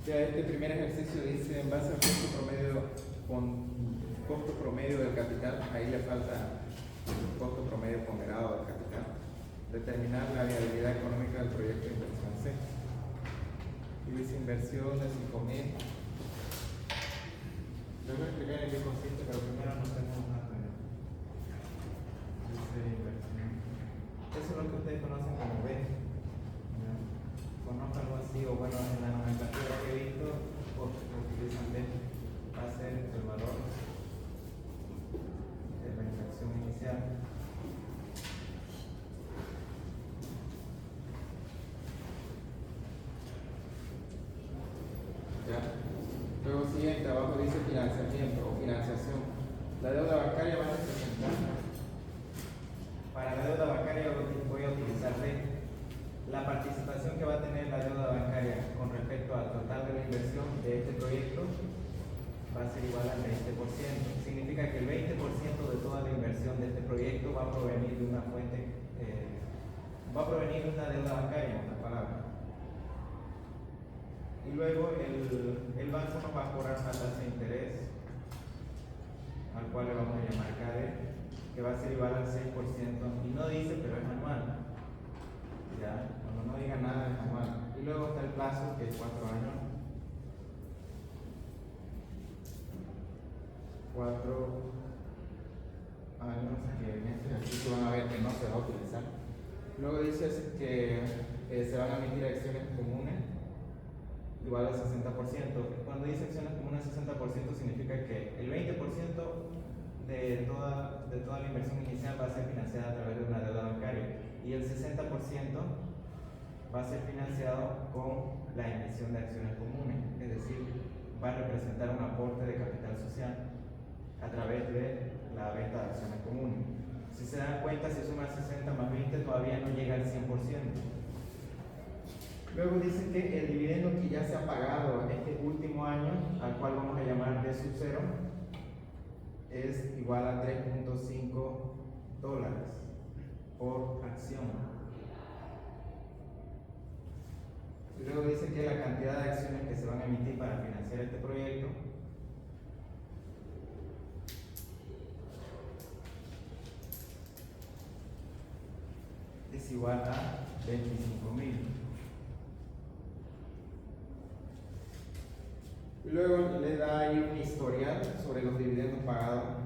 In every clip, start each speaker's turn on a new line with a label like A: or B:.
A: Ya este primer ejercicio dice en base al costo promedio del capital, ahí le falta el costo promedio ponderado del capital, determinar la viabilidad económica del proyecto de inversión C. Y dice inversión de 5.000. Les voy a explicar en qué consiste, pero primero no tenemos una tarea. Dice inversión. Eso es lo que ustedes conocen como B. Conozco algo así, o bueno, en la nomenclatura que he visto, utilizan B. Va a ser el valor de la inversión inicial. ¿Ya? Luego siguiente, abajo dice financiamiento o financiación. La deuda bancaria va a representar. Para la deuda bancaria voy a utilizar B. La participación que va a tener la deuda bancaria con respecto al total de la inversión de este proyecto va a ser igual al 20%. Significa que el 20% de toda la inversión de este proyecto va a provenir de una fuente, va a provenir de una deuda bancaria, en otras palabras. Y luego el banco nos va a cobrar una tasa de interés, al cual le vamos a llamar KD, que va a ser igual al 6%. Y no dice, pero es anual. Ya, cuando no diga nada es anual. Y luego está el plazo, que es 4 años. 4 años, que en este ejercicio van a ver que no se va a utilizar. Luego dice que se van a emitir acciones comunes igual al 60%. Cuando dice acciones comunes 60% significa que el 20% de toda la inversión inicial va a ser financiada a través de una deuda bancaria y el 60% va a ser financiado con la emisión de acciones comunes, es decir, va a representar un aporte de capital social a través de la venta de acciones comunes. Si se dan cuenta, si suma 60 más 20 todavía no llega al 100%. Luego dice que el dividendo que ya se ha pagado en este último año, al cual vamos a llamar D sub 0, es igual a $3.5 por acción. Y luego dice que la cantidad de acciones que se van a emitir para financiar este proyecto es igual a 25.000. Luego le da ahí un historial sobre los dividendos pagados.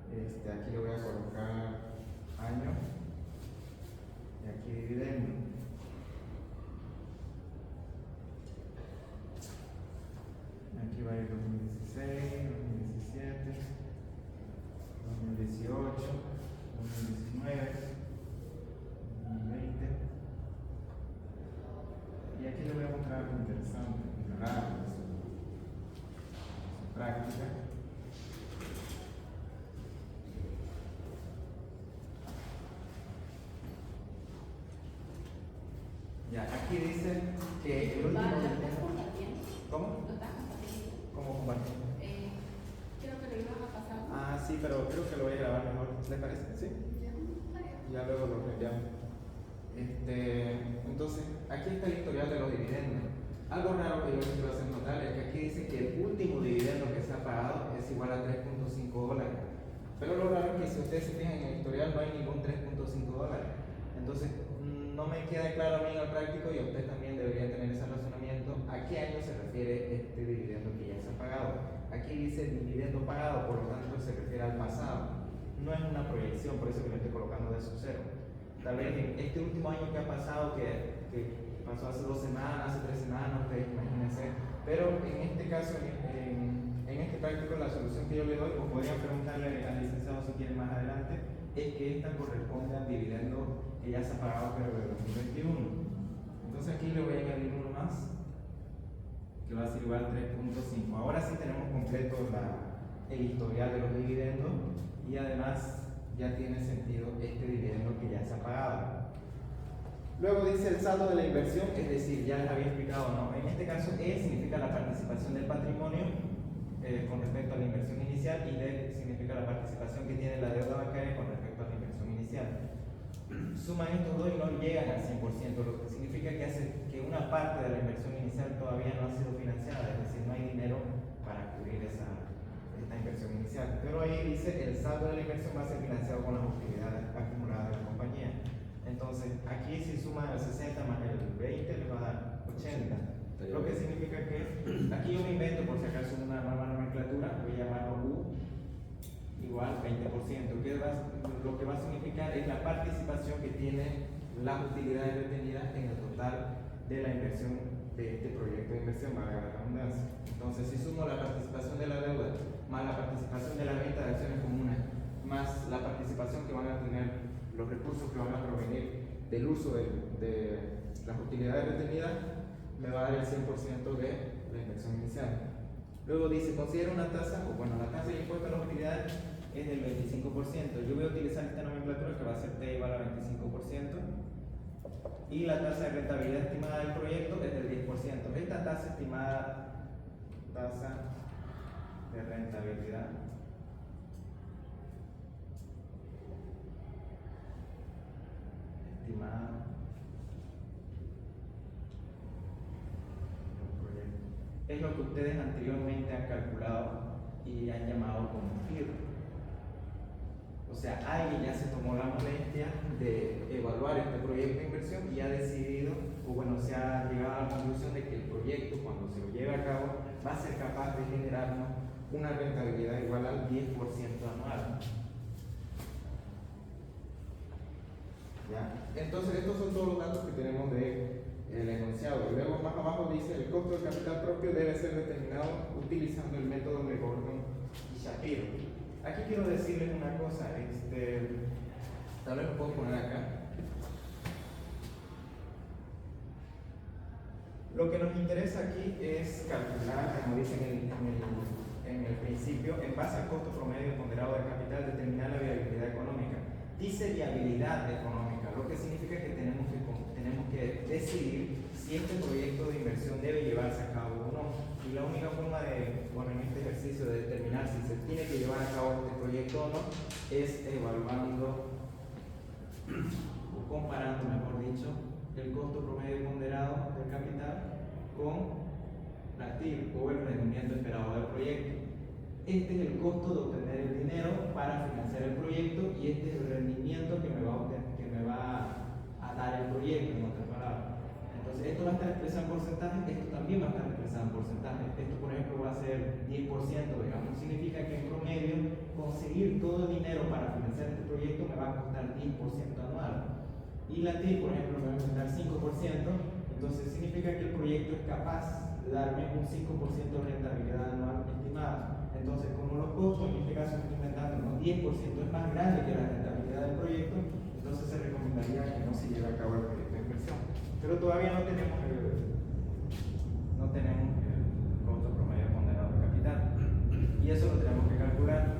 A: Aquí le voy a colocar año y aquí dividendo. Aquí va a ir 2016, 2017, 2018, 2019, 2020. Y aquí le voy a mostrar algo interesante, raro, su práctica. Ya, aquí dice que el último. ¿Cómo? ¿Cómo compartir?
B: Creo que lo ibas a pasar.
A: Ah, sí, pero creo que lo voy a grabar mejor. ¿Les parece? ¿Sí? Ya luego lo reenviamos. Entonces, aquí está el historial de los dividendos. Algo raro que yo les quiero hacer notar es que aquí dice que el último dividendo que se ha pagado es igual a $3.5. Pero lo raro es que si ustedes se fijan en el historial no hay ningún $3.5. Entonces, no me queda claro a mí en el práctico y a usted también debería tener ese razonamiento. ¿A qué año se refiere este dividendo que ya se ha pagado? Aquí dice dividendo pagado, por lo tanto se refiere al pasado. No es una proyección, por eso que lo estoy colocando de sub 0. Tal vez en este último año que ha pasado, que pasó hace 2 semanas, hace 3 semanas, ustedes imagínense. Pero en este caso, en este práctico, la solución que yo le doy, o podrían preguntarle al licenciado si quiere más adelante, es que esta corresponde al dividendo que ya se ha pagado pero de 2021. Entonces aquí le voy a añadir uno más, que va a ser igual a 3.5. Ahora sí tenemos completo el historial de los dividendos y además ya tiene sentido este dividendo que ya se ha pagado. Luego dice el saldo de la inversión, es decir, ya les había explicado, ¿no? En este caso E significa la participación del patrimonio con respecto a la inversión inicial y D significa la participación que tiene la deuda bancaria con respecto a la inversión inicial. suman estos dos y no llegan al 100%, lo que significa que hace que una parte de la inversión inicial todavía no ha sido financiada, es decir, no hay dinero para cubrir esta inversión inicial. Pero ahí dice el saldo de la inversión va a ser financiado con las utilidades acumuladas de la compañía. Entonces, aquí si suman el 60 más el 20 le va a dar 80. Lo que significa que aquí yo me invento, por si acaso, una nueva nomenclatura, voy a llamarlo U igual 20%, lo que va a significar es la participación que tiene las utilidades retenidas en el total de la inversión de este proyecto de inversión, valga la redundancia. Entonces, si sumo la participación de la deuda más la participación de la venta de acciones comunes más la participación que van a tener los recursos que van a provenir del uso de las utilidades retenidas, me va a dar el 100% de la inversión inicial. Luego dice, considera una tasa, o bueno, la tasa de impuesto a las utilidades es del 25%. Yo voy a utilizar esta nomenclatura que va a ser T igual a 25%. Y la tasa de rentabilidad estimada del proyecto es del 10%. Esta tasa estimada, tasa de rentabilidad estimada del proyecto es lo que ustedes anteriormente han calculado y han llamado como TIR. O sea, alguien ya se tomó la molestia de evaluar este proyecto de inversión y ha decidido, o bueno, se ha llegado a la conclusión de que el proyecto, cuando se lo lleve a cabo, va a ser capaz de generarnos una rentabilidad igual al 10% anual. ¿Ya? Entonces, estos son todos los datos que tenemos del enunciado. Luego, más abajo dice, el costo del capital propio debe ser determinado utilizando el método de Gordon y Shapiro. Aquí quiero decirles una cosa, tal vez lo puedo poner acá. Lo que nos interesa aquí es calcular, como dicen en el principio, en base al costo promedio ponderado de capital, determinar la viabilidad económica. Dice viabilidad económica, lo que significa que tenemos que decidir si este proyecto de inversión debe llevarse a cabo o no. Y la única forma de, bueno, en este ejercicio de determinar si se tiene que llevar a cabo este proyecto o no, es evaluando o comparando, mejor dicho, el costo promedio ponderado del capital con la TIR o el rendimiento esperado del proyecto. Este es el costo de obtener el dinero para financiar el proyecto y este es el rendimiento que me va a dar el proyecto, en otras palabras. Entonces, esto va a estar expresado en porcentaje, esto también va a estar expresado en porcentaje. Esto, por ejemplo, va a ser 10%, digamos. Significa que en promedio, conseguir todo el dinero para financiar este proyecto me va a costar 10% anual. Y la TIR, por ejemplo, me va a costar 5%, entonces significa que el proyecto es capaz de darme un 5% de rentabilidad anual estimada. Entonces, como los costos, en este caso estoy inventando, ¿no? 10% es más grande que la rentabilidad del proyecto, entonces se recomendaría que no se lleve a cabo el proyecto de inversión. Pero todavía no tenemos el costo promedio ponderado de capital. Y eso lo tenemos que calcular.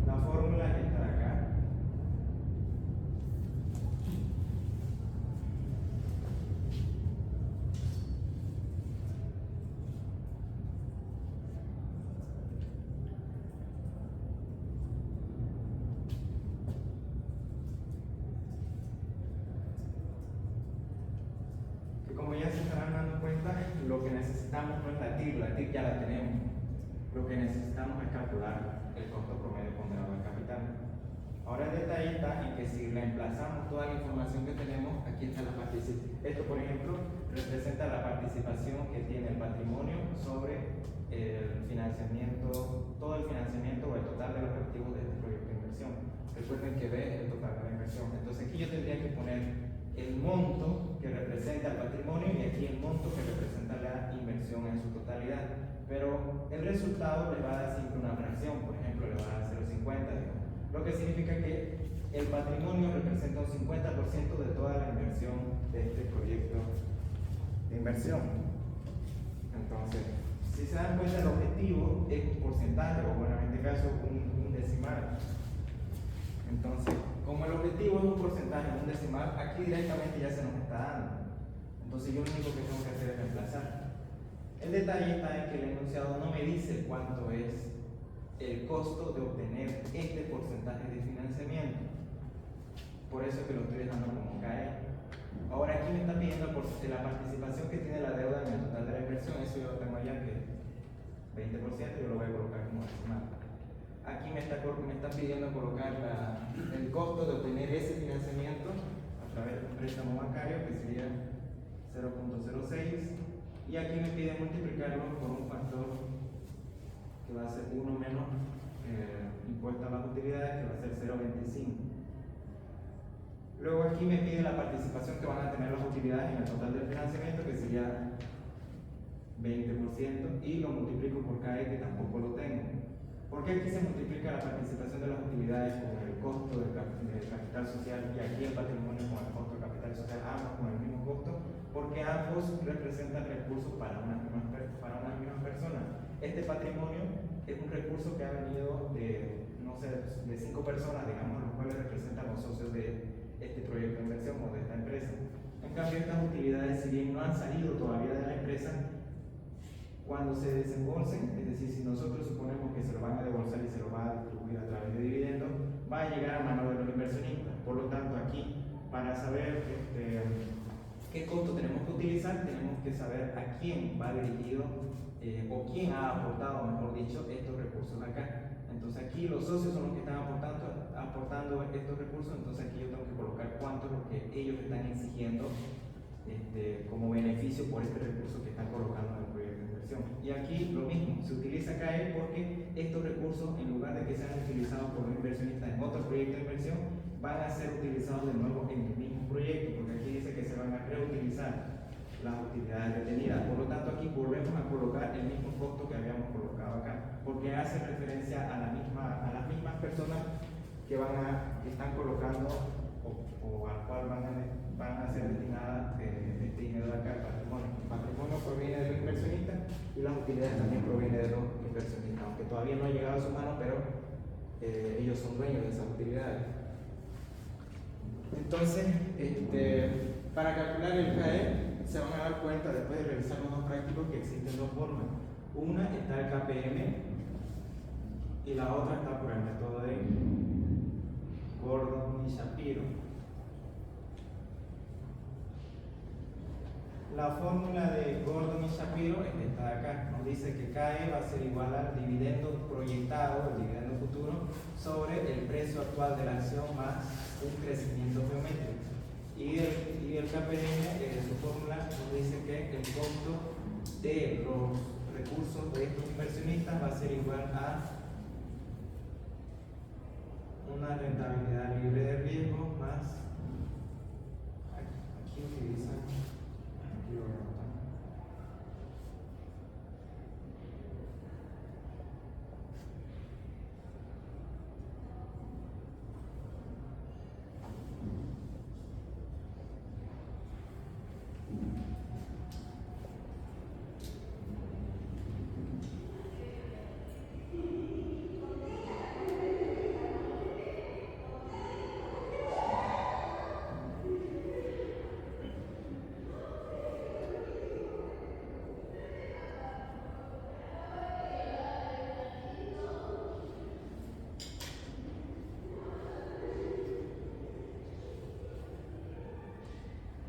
A: La fórmula está acá. Como ya se estarán dando cuenta, lo que necesitamos no es la TIR ya la tenemos. Lo que necesitamos es calcular el costo promedio ponderado del capital. Ahora el detalle está en que si reemplazamos toda la información que tenemos, aquí está la participación. Esto, por ejemplo, representa la participación que tiene el patrimonio sobre el financiamiento, todo el financiamiento o el total de los activos de este proyecto de inversión. Recuerden que B es el total de la inversión. Entonces aquí yo tendría que poner el monto que representa el patrimonio y aquí el monto que representa la inversión en su totalidad. Pero el resultado le va a dar siempre una fracción, por ejemplo, le va a dar 0,50, lo que significa que el patrimonio representa un 50% de toda la inversión de este proyecto de inversión. Entonces, si se dan cuenta, el objetivo es un porcentaje, o bueno, en este caso un decimal. Entonces, como el objetivo es un porcentaje, un decimal, aquí directamente ya se nos está dando. Entonces yo lo único que tengo que hacer es reemplazar. El detalle está en que el enunciado no me dice cuánto es el costo de obtener este porcentaje de financiamiento. Por eso es que lo estoy dejando como CAE. Ahora aquí me está pidiendo la participación que tiene la deuda en el total de la inversión. Eso yo lo tengo allá que 20%, yo lo voy a colocar como decimal. Aquí me está pidiendo colocar el costo de obtener ese financiamiento a través de un préstamo bancario, que sería 0.06, y aquí me pide multiplicarlo por un factor que va a ser 1 menos impuesto a las utilidades, que va a ser 0.25. Luego aquí me pide la participación que van a tener las utilidades en el total del financiamiento, que sería 20%, y lo multiplico por CAE, que tampoco lo tengo. ¿Por qué aquí se multiplica la participación de las utilidades con el costo del capital social y aquí el patrimonio con el costo del capital social, ambos con el mismo costo? Porque ambos representan recursos para unas mismas personas. Este patrimonio es un recurso que ha venido de 5 personas, digamos, los cuales representan los socios de este proyecto de inversión o de esta empresa. En cambio, estas utilidades, si bien no han salido todavía de la empresa, cuando se desembolsen, es decir, si nosotros suponemos que se lo van a debolsar y se lo va a distribuir a través de dividendos, va a llegar a mano de los inversionistas. Por lo tanto, aquí, para saber qué costo tenemos que utilizar, tenemos que saber a quién va dirigido o quién ha aportado, mejor dicho, estos recursos acá. Entonces aquí los socios son los que están aportando estos recursos, entonces aquí yo tengo que colocar cuánto es lo que ellos están exigiendo como beneficio por este recurso que están colocando en el proyecto de inversión. Y aquí lo mismo, se utiliza CAE porque estos recursos, en lugar de que sean utilizados por los inversionistas en otro proyecto de inversión, van a ser utilizados de nuevo en el mismo proyecto, porque aquí dice que se van a reutilizar las utilidades retenidas. Por lo tanto, aquí volvemos a colocar el mismo costo que habíamos colocado acá, porque hace referencia a las mismas personas que están colocando o al cual van a ser destinadas este dinero de acá, el patrimonio. El patrimonio proviene de los inversionistas y las utilidades también provienen de los inversionistas, aunque todavía no ha llegado a su mano, pero ellos son dueños de esas utilidades. Entonces, para calcular el CAE, se van a dar cuenta después de realizar los dos prácticos que existen dos formas. Una está el KPM y la otra está por el método de Gordon y Shapiro. La fórmula de Gordon y Shapiro es esta de acá. Nos dice que CAE va a ser igual al dividendo proyectado, el dividendo futuro, sobre el precio actual de la acción más un crecimiento geométrico. Y el KPM, su fórmula, nos dice que el costo de los recursos de estos inversionistas va a ser igual a una rentabilidad libre de riesgo más, aquí utilizan, aquí lo voy a anotar,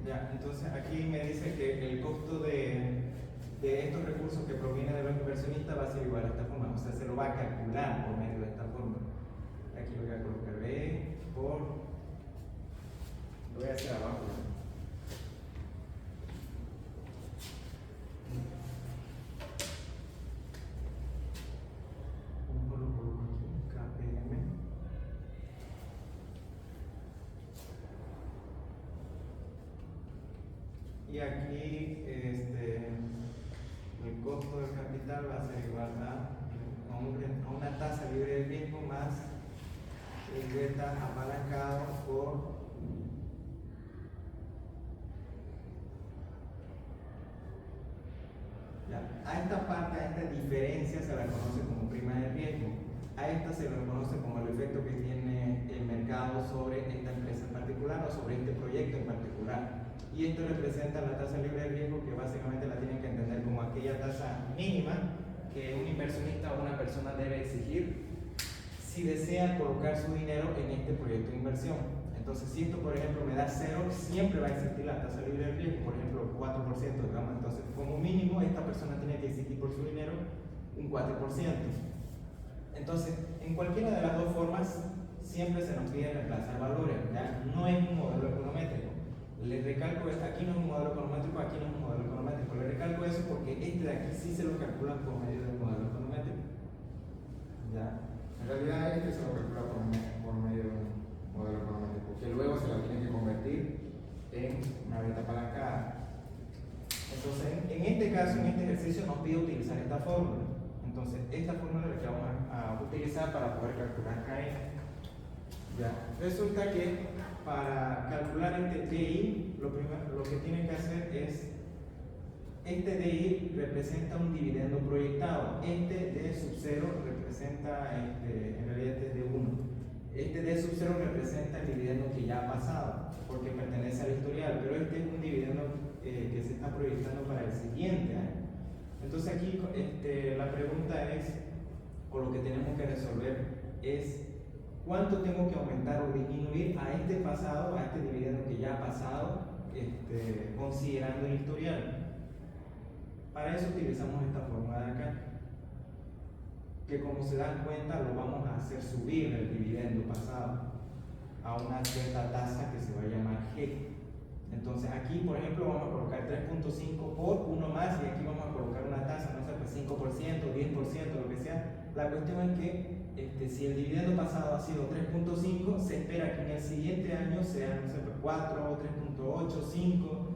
A: ya, entonces aquí me dice que el costo de estos recursos que provienen de los inversionistas va a ser igual a esta forma, o sea, se lo va a calcular por medio de esta forma. Aquí lo voy a colocar B por, lo voy a hacer abajo. Lo coloco aquí, KPM. Y aquí el costo del capital va a ser igual a una tasa libre de riesgo más el beta apalancado por a esta parte, a esta diferencia se la conoce como prima de riesgo. A esta se lo conoce como el efecto que tiene el mercado sobre esta empresa en particular o sobre este proyecto en particular. Y esto representa la tasa libre de riesgo, que básicamente la tienen que entender como aquella tasa mínima que un inversionista o una persona debe exigir si desea colocar su dinero en este proyecto de inversión. Entonces, si esto, por ejemplo, me da 0, siempre va a existir la tasa libre de riesgo, por ejemplo, 4%, digamos. Entonces, como mínimo, esta persona tiene que existir por su dinero un 4%. Entonces, en cualquiera de las dos formas, siempre se nos pide reemplazar valores, ¿ya? No es un modelo econométrico. Les recalco, aquí no es un modelo econométrico, aquí no es un modelo econométrico. Les recalco eso porque este de aquí sí se lo calcula por medio del modelo econométrico, ¿ya?
C: En realidad este se lo calcula por medio de un modelo económico, que luego se lo tiene que convertir
A: en una venta apalancada. Entonces, en este caso, en este ejercicio, nos pide utilizar esta fórmula. Entonces, esta fórmula es la que vamos a utilizar para poder calcular KN. Ya. Resulta que para calcular este DI, lo que tienen que hacer es, este DI representa un dividendo proyectado, este D sub 0 representa, en realidad este es D 1, este D sub 0 representa el dividendo que ya ha pasado, porque pertenece al historial, pero este es un dividendo que se está proyectando para el siguiente año. Entonces aquí la pregunta es, o lo que tenemos que resolver es, ¿cuánto tengo que aumentar o disminuir a este pasado, a este dividendo que ya ha pasado, considerando el historial? Para eso utilizamos esta fórmula de acá, que como se dan cuenta lo vamos a hacer subir el dividendo pasado a una cierta tasa que se va a llamar G. Entonces aquí, por ejemplo, vamos a colocar 3.5 por 1 más, y aquí vamos a colocar una tasa, no sé, pues 5%, 10%, lo que sea. La cuestión es que si el dividendo pasado ha sido 3.5, se espera que en el siguiente año sea, no sé, pues 4, 3.8, 5.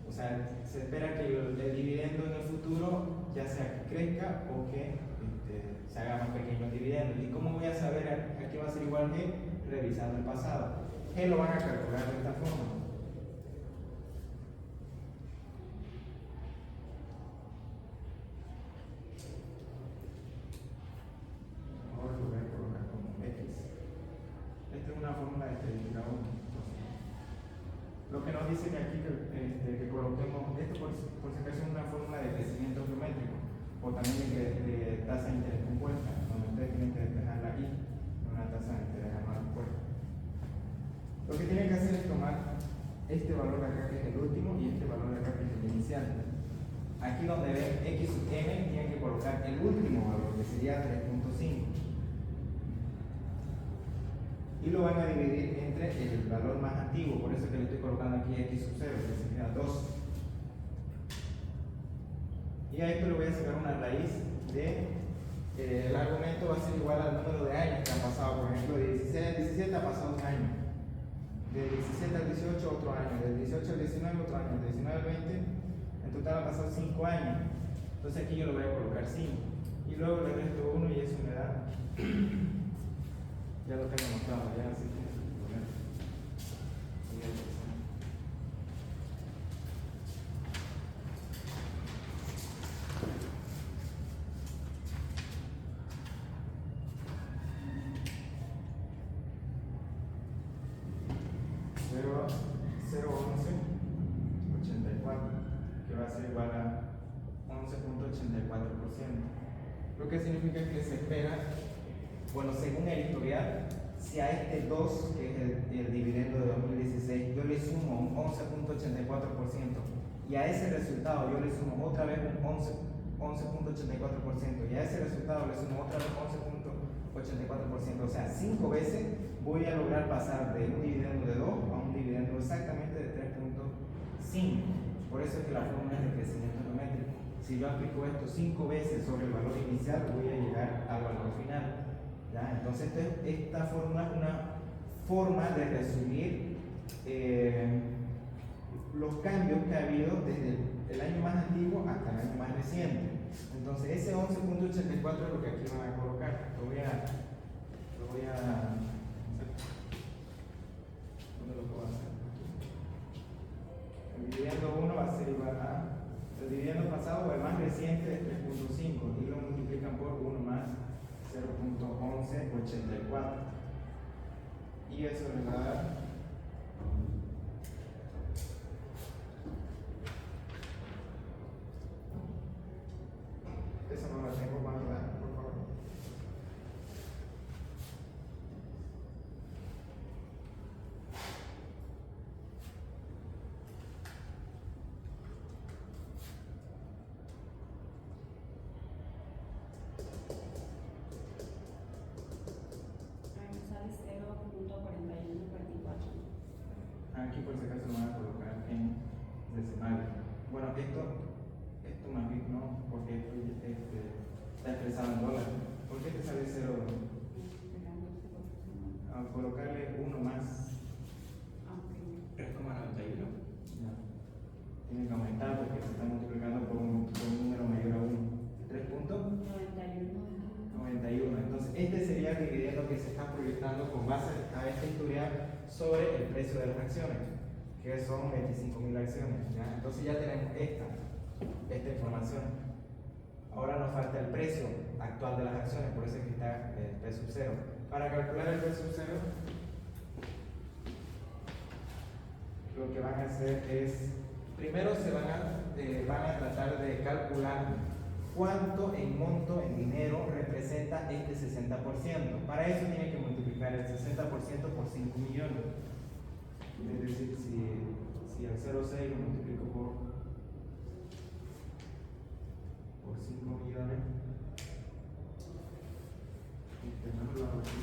A: O sea, se espera que el dividendo en el futuro ya sea que crezca o que se haga más pequeño el dividendo. ¿Y cómo voy a saber a qué va a ser igual G? Revisando el pasado. G lo van a calcular de esta forma. Ahora lo voy a colocar como X. Esta es una fórmula de estadística 1. Lo que nos dice que aquí que coloquemos, esto por si acaso es una fórmula de crecimiento geométrico, o también de tasa de interés compuesta, donde ustedes tienen que despejarla aquí, una tasa de interés anual compuesta. Lo que tienen que hacer es tomar este valor de acá, que es el último, y este valor de acá, que es el inicial. Aquí donde ven X sub M, tienen que colocar el último valor, que sería 3.5. Y lo van a dividir entre el valor más antiguo, por eso que le estoy colocando aquí X sub 0, que sería 2. Y a esto le voy a sacar una raíz de, el argumento va a ser igual al número de años que han pasado. Por ejemplo, de 16 al 17 ha pasado un año, de 17 al 18 otro año, del 18 al 19 otro año, del 19 al 20 en total han pasado 5 años. Entonces aquí yo le voy a colocar 5 y luego le resto 1 y eso me da ya lo tengo anotado, ya, así que cero, 0.1184, que va a ser igual a 11.84%. Lo que significa que se espera, bueno, según el historial, si a este 2, que es el dividendo de 2016, yo le sumo un 11.84%, y a ese resultado yo le sumo otra vez un 11.84%, y a ese resultado le sumo otra vez 11.84%, o sea, 5 veces voy a lograr pasar de un dividendo de 2 a un dividendo exactamente de 3.5. Por eso es que la fórmula es de crecimiento geométrico. Si yo aplico esto 5 veces sobre el valor inicial, voy a llegar al valor final. ¿Ya? Entonces esta fórmula es una forma de resumir los cambios que ha habido desde el año más antiguo hasta el año más reciente. Entonces ese 11.84 es lo que aquí van a colocar. Lo voy a ¿dónde lo puedo hacer? El dividendo 1 va a ser igual a el dividendo pasado o el más reciente es 3.5 y lo multiplican por 1 más 0.1184 y eso le va a dar eso no lo tengo más dar, por favor. por si acaso lo van a colocar en decimal. Bueno, esto más bien no, porque esto está expresado en dólares. ¿Por qué te sale 0? Al colocarle uno más 3,91. Ya. Tiene que aumentar porque se está multiplicando por un número mayor a 1. 3.91. Entonces, este sería el dividendo que se está proyectando con base a este historial sobre el precio de las acciones, que son 25.000 acciones. ¿Ya? Entonces ya tenemos esta información. Ahora nos falta el precio actual de las acciones, por eso es que está el P sub 0. Para calcular el P sub 0, lo que van a hacer es, primero van a tratar de calcular cuánto en monto, en dinero, representa este 60%. Para eso tienen que multiplicar el 60% por 5 millones. Es decir, si el 0,6 lo multiplico por 5 millones, mejor lo hago aquí.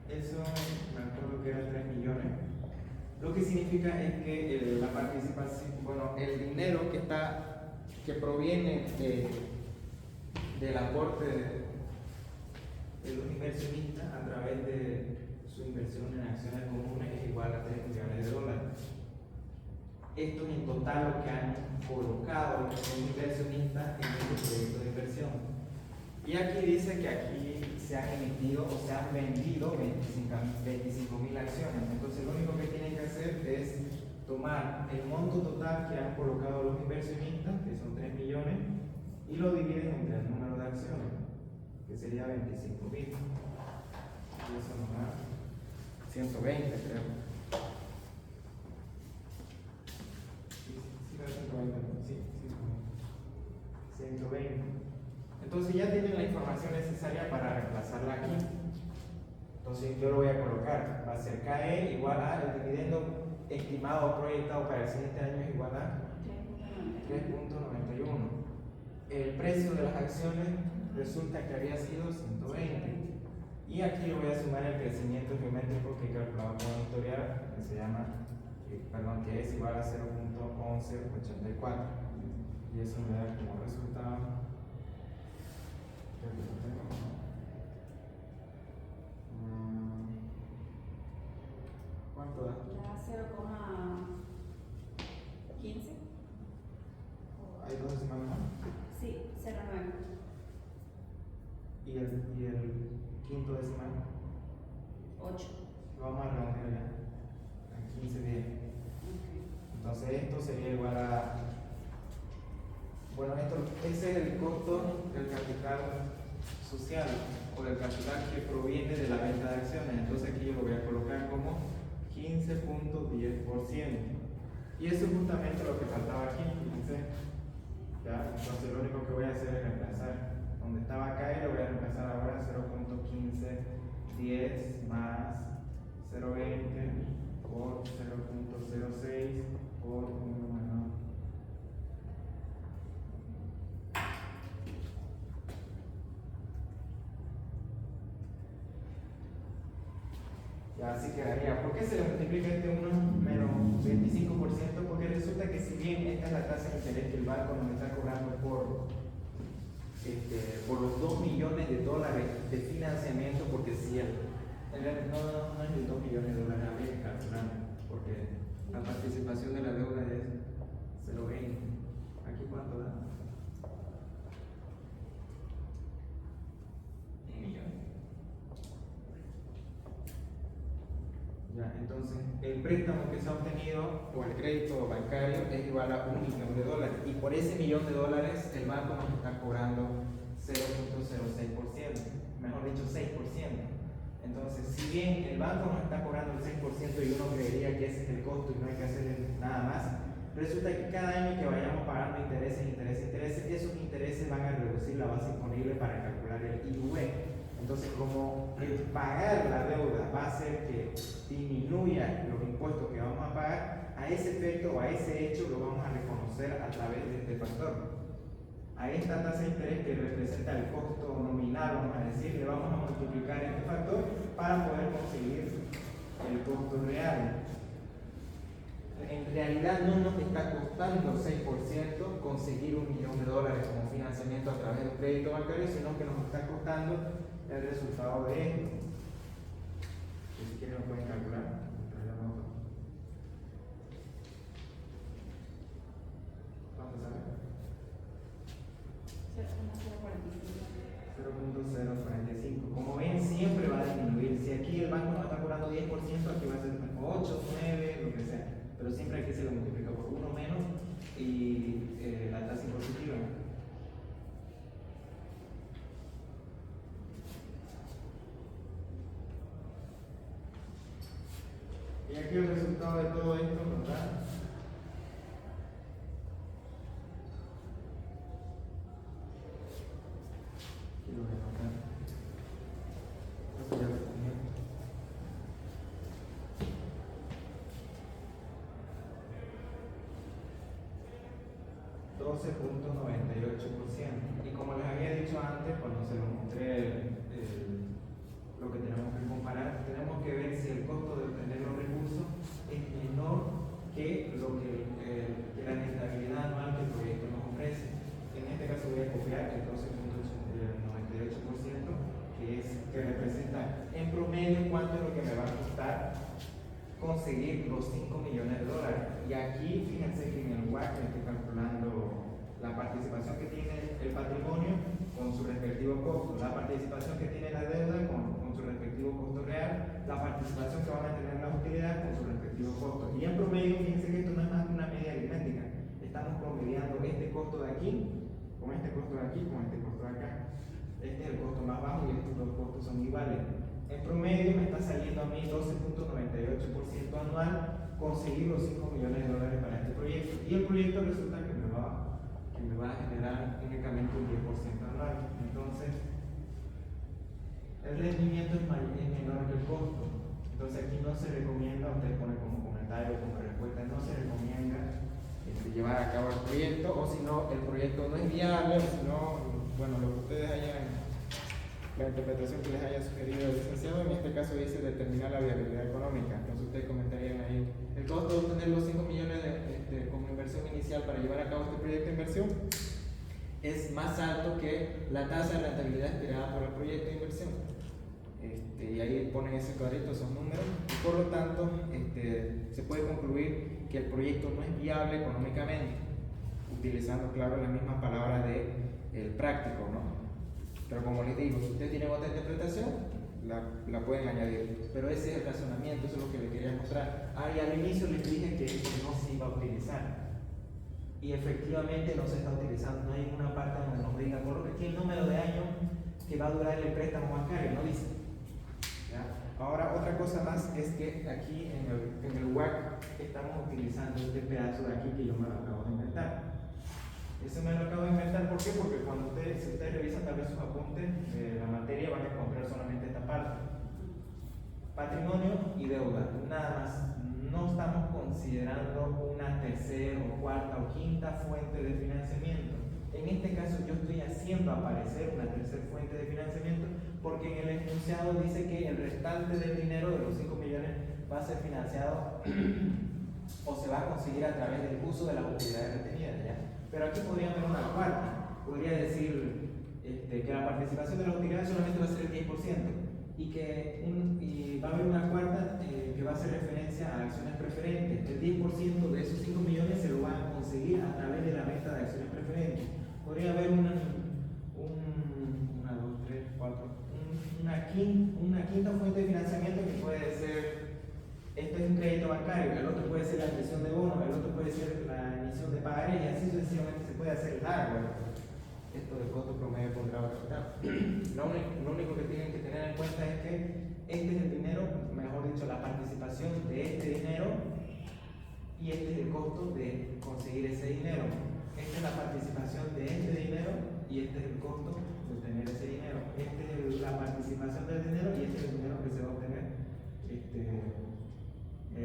A: Eso me acuerdo que era 3 millones. Lo que significa es que la participación, bueno, el dinero que proviene del aporte de los inversionistas a través de su inversión en acciones comunes es igual a 3 millones de dólares. Esto es en total lo que han colocado los inversionistas en este proyecto de inversión. Y aquí dice que aquí se han emitido o se han vendido 25.000 acciones. Entonces lo único que tienen que hacer es tomar el monto total que han colocado los inversionistas, que son 3 millones, y lo dividen entre el número de acciones, que sería 25.000. Y eso nos da 120, creo. Sí, 120. Entonces ya tienen la información necesaria para reemplazarla aquí. Entonces yo lo voy a colocar. Va a ser KE igual a el dividendo estimado o proyectado para el siguiente año es igual a 3.91. El precio de las acciones resulta que había sido 120. Y aquí le voy a sumar el crecimiento geométrico que he calculado con un historial que se llama, que es igual a 0.1184. Y eso me da como resultado. ¿Cuánto da?
B: Da 0,15.
A: ¿Hay dos decimales más?
B: Sí, 0,9.
A: ¿Y el quinto decimal?
B: 8.
A: Lo vamos a redondear ya. A 15 días. Entonces esto sería igual a... Bueno, ese es el costo del capital social o del capital que proviene de la venta de acciones. Entonces aquí yo lo voy a colocar como 15.10%. Y eso es justamente lo que faltaba aquí, fíjense. ¿Ya? Entonces lo único que voy a hacer es reemplazar. Donde estaba acá y lo voy a reemplazar ahora 0.1510 más 0.20 por 0.06 por 1 menor. Ya así quedaría. ¿Por qué se le multiplica este 1 menos 25%? Porque resulta que si bien esta es la tasa de interés que el banco nos está cobrando por los 2 millones de dólares de financiamiento, porque si no es el 2 millones de dólares, habría que calcular, porque la participación de la deuda es 0,20. ¿Aquí cuánto da? 1 millón. Ya, entonces, el préstamo que se ha obtenido o el crédito bancario es igual a $1 millón, y por ese $1 millón el banco nos está cobrando 0.06%, mejor dicho 6%. Entonces, si bien el banco nos está cobrando el 6% y uno creería que ese es el costo y no hay que hacer nada más, resulta que cada año que vayamos pagando intereses, esos intereses van a reducir la base disponible para calcular el IUE. Entonces, como el pagar la deuda va a hacer que disminuya los impuestos que vamos a pagar, a ese efecto o a ese hecho lo vamos a reconocer a través de este factor. a esta tasa de interés que representa el costo nominal, vamos a decir, le vamos a multiplicar este factor para poder conseguir el costo real. En realidad no nos está costando 6% conseguir $1 millón como financiamiento a través de un crédito bancario, sino que nos está costando el resultado de esto. Si quieren lo pueden calcular. ¿Cuánto sale? 0.045. Como ven, siempre va a disminuir. Si aquí el banco nos está cobrando 10%, aquí va a ser 8, 9, lo que sea. Pero siempre aquí se lo multiplica por 1 menos y la tasa impositiva. Y aquí el resultado de todo esto nos da aquí lo voy a anotar. Esto ya lo tenía. 12.98%. Y como les había dicho antes, cuando se lo mostré lo que tenemos que comparar, tenemos que ver si el costo de obtener los recursos es menor que la rentabilidad anual que el proyecto nos ofrece. En este caso voy a copiar el 12.98%, que representa en promedio cuánto es lo que me va a costar conseguir los $5 millones. Y aquí fíjense que en el WACC estoy calculando la participación que tiene el patrimonio con su respectivo costo, la participación que tiene la deuda con su respectivo costo real, la participación que van a tener las utilidades con su respectivo costo. Y en promedio, fíjense que esto no es más que una media aritmética. Estamos promediando este costo de aquí con este costo de aquí con este costo de acá. Este es el costo más bajo y estos dos costos son iguales. En promedio me está saliendo a mí 12.98% anual conseguir los $5 millones para este proyecto. Y el proyecto resulta que me va a generar únicamente un 10% anual. Entonces, el rendimiento es menor que el costo. Entonces aquí no se recomienda, usted pone como comentario, como respuesta, no se recomienda llevar a cabo el proyecto, o si no, el proyecto no es viable, o si no, bueno, lo que ustedes hayan, la interpretación que les haya sugerido el licenciado, en este caso dice determinar la viabilidad económica. Entonces ustedes comentarían ahí, el costo de obtener los $5 millones como inversión inicial para llevar a cabo este proyecto de inversión es más alto que la tasa de rentabilidad esperada por el proyecto de inversión. Y ahí ponen ese cuadrito, esos números, y por lo tanto se puede concluir que el proyecto no es viable económicamente, utilizando, claro, las mismas palabras del práctico, ¿no? Pero como les digo, si ustedes tienen otra interpretación, la pueden añadir. Pero ese es el razonamiento, eso es lo que les quería mostrar. Y al inicio les dije que esto no se iba a utilizar. Y efectivamente no se está utilizando. No hay ninguna parte donde nos diga, coloque aquí el número de años que va a durar el préstamo bancario, no dice. ¿Ya? Ahora, otra cosa más es que aquí en el WACC estamos utilizando este pedazo de aquí que yo me lo acabo de inventar. Eso me lo acabo de inventar, ¿por qué? Porque cuando si ustedes revisan tal vez sus apuntes de la materia van a encontrar solamente esta parte. Patrimonio y deuda, nada más. No estamos considerando una tercera o cuarta o quinta fuente de financiamiento. En este caso yo estoy haciendo aparecer una tercera fuente de financiamiento porque en el enunciado dice que el restante del dinero de los 5 millones va a ser financiado o se va a conseguir a través del uso de las utilidades retenidas, ¿ya? Pero aquí podría haber una cuarta, podría decir que la participación de las utilidades solamente va a ser el 10% y va a haber una cuarta que va a hacer referencia a acciones preferentes. El 10% de esos 5 millones se lo van a conseguir a través de la venta de acciones preferentes. Podría haber una quinta fuente de financiamiento que puede ser, esto es un crédito bancario, el otro puede ser la emisión de bonos, el otro puede ser la emisión de pagarés y así sucesivamente se puede hacer largo esto del costo promedio por grado de capital. Lo único que tienen que tener en cuenta es que este es el dinero, mejor dicho, la participación de este dinero y este es el costo de conseguir ese dinero. Esta es la participación de este dinero y este es el costo de obtener ese dinero. Esta es la participación del dinero y este es el dinero que se va a obtener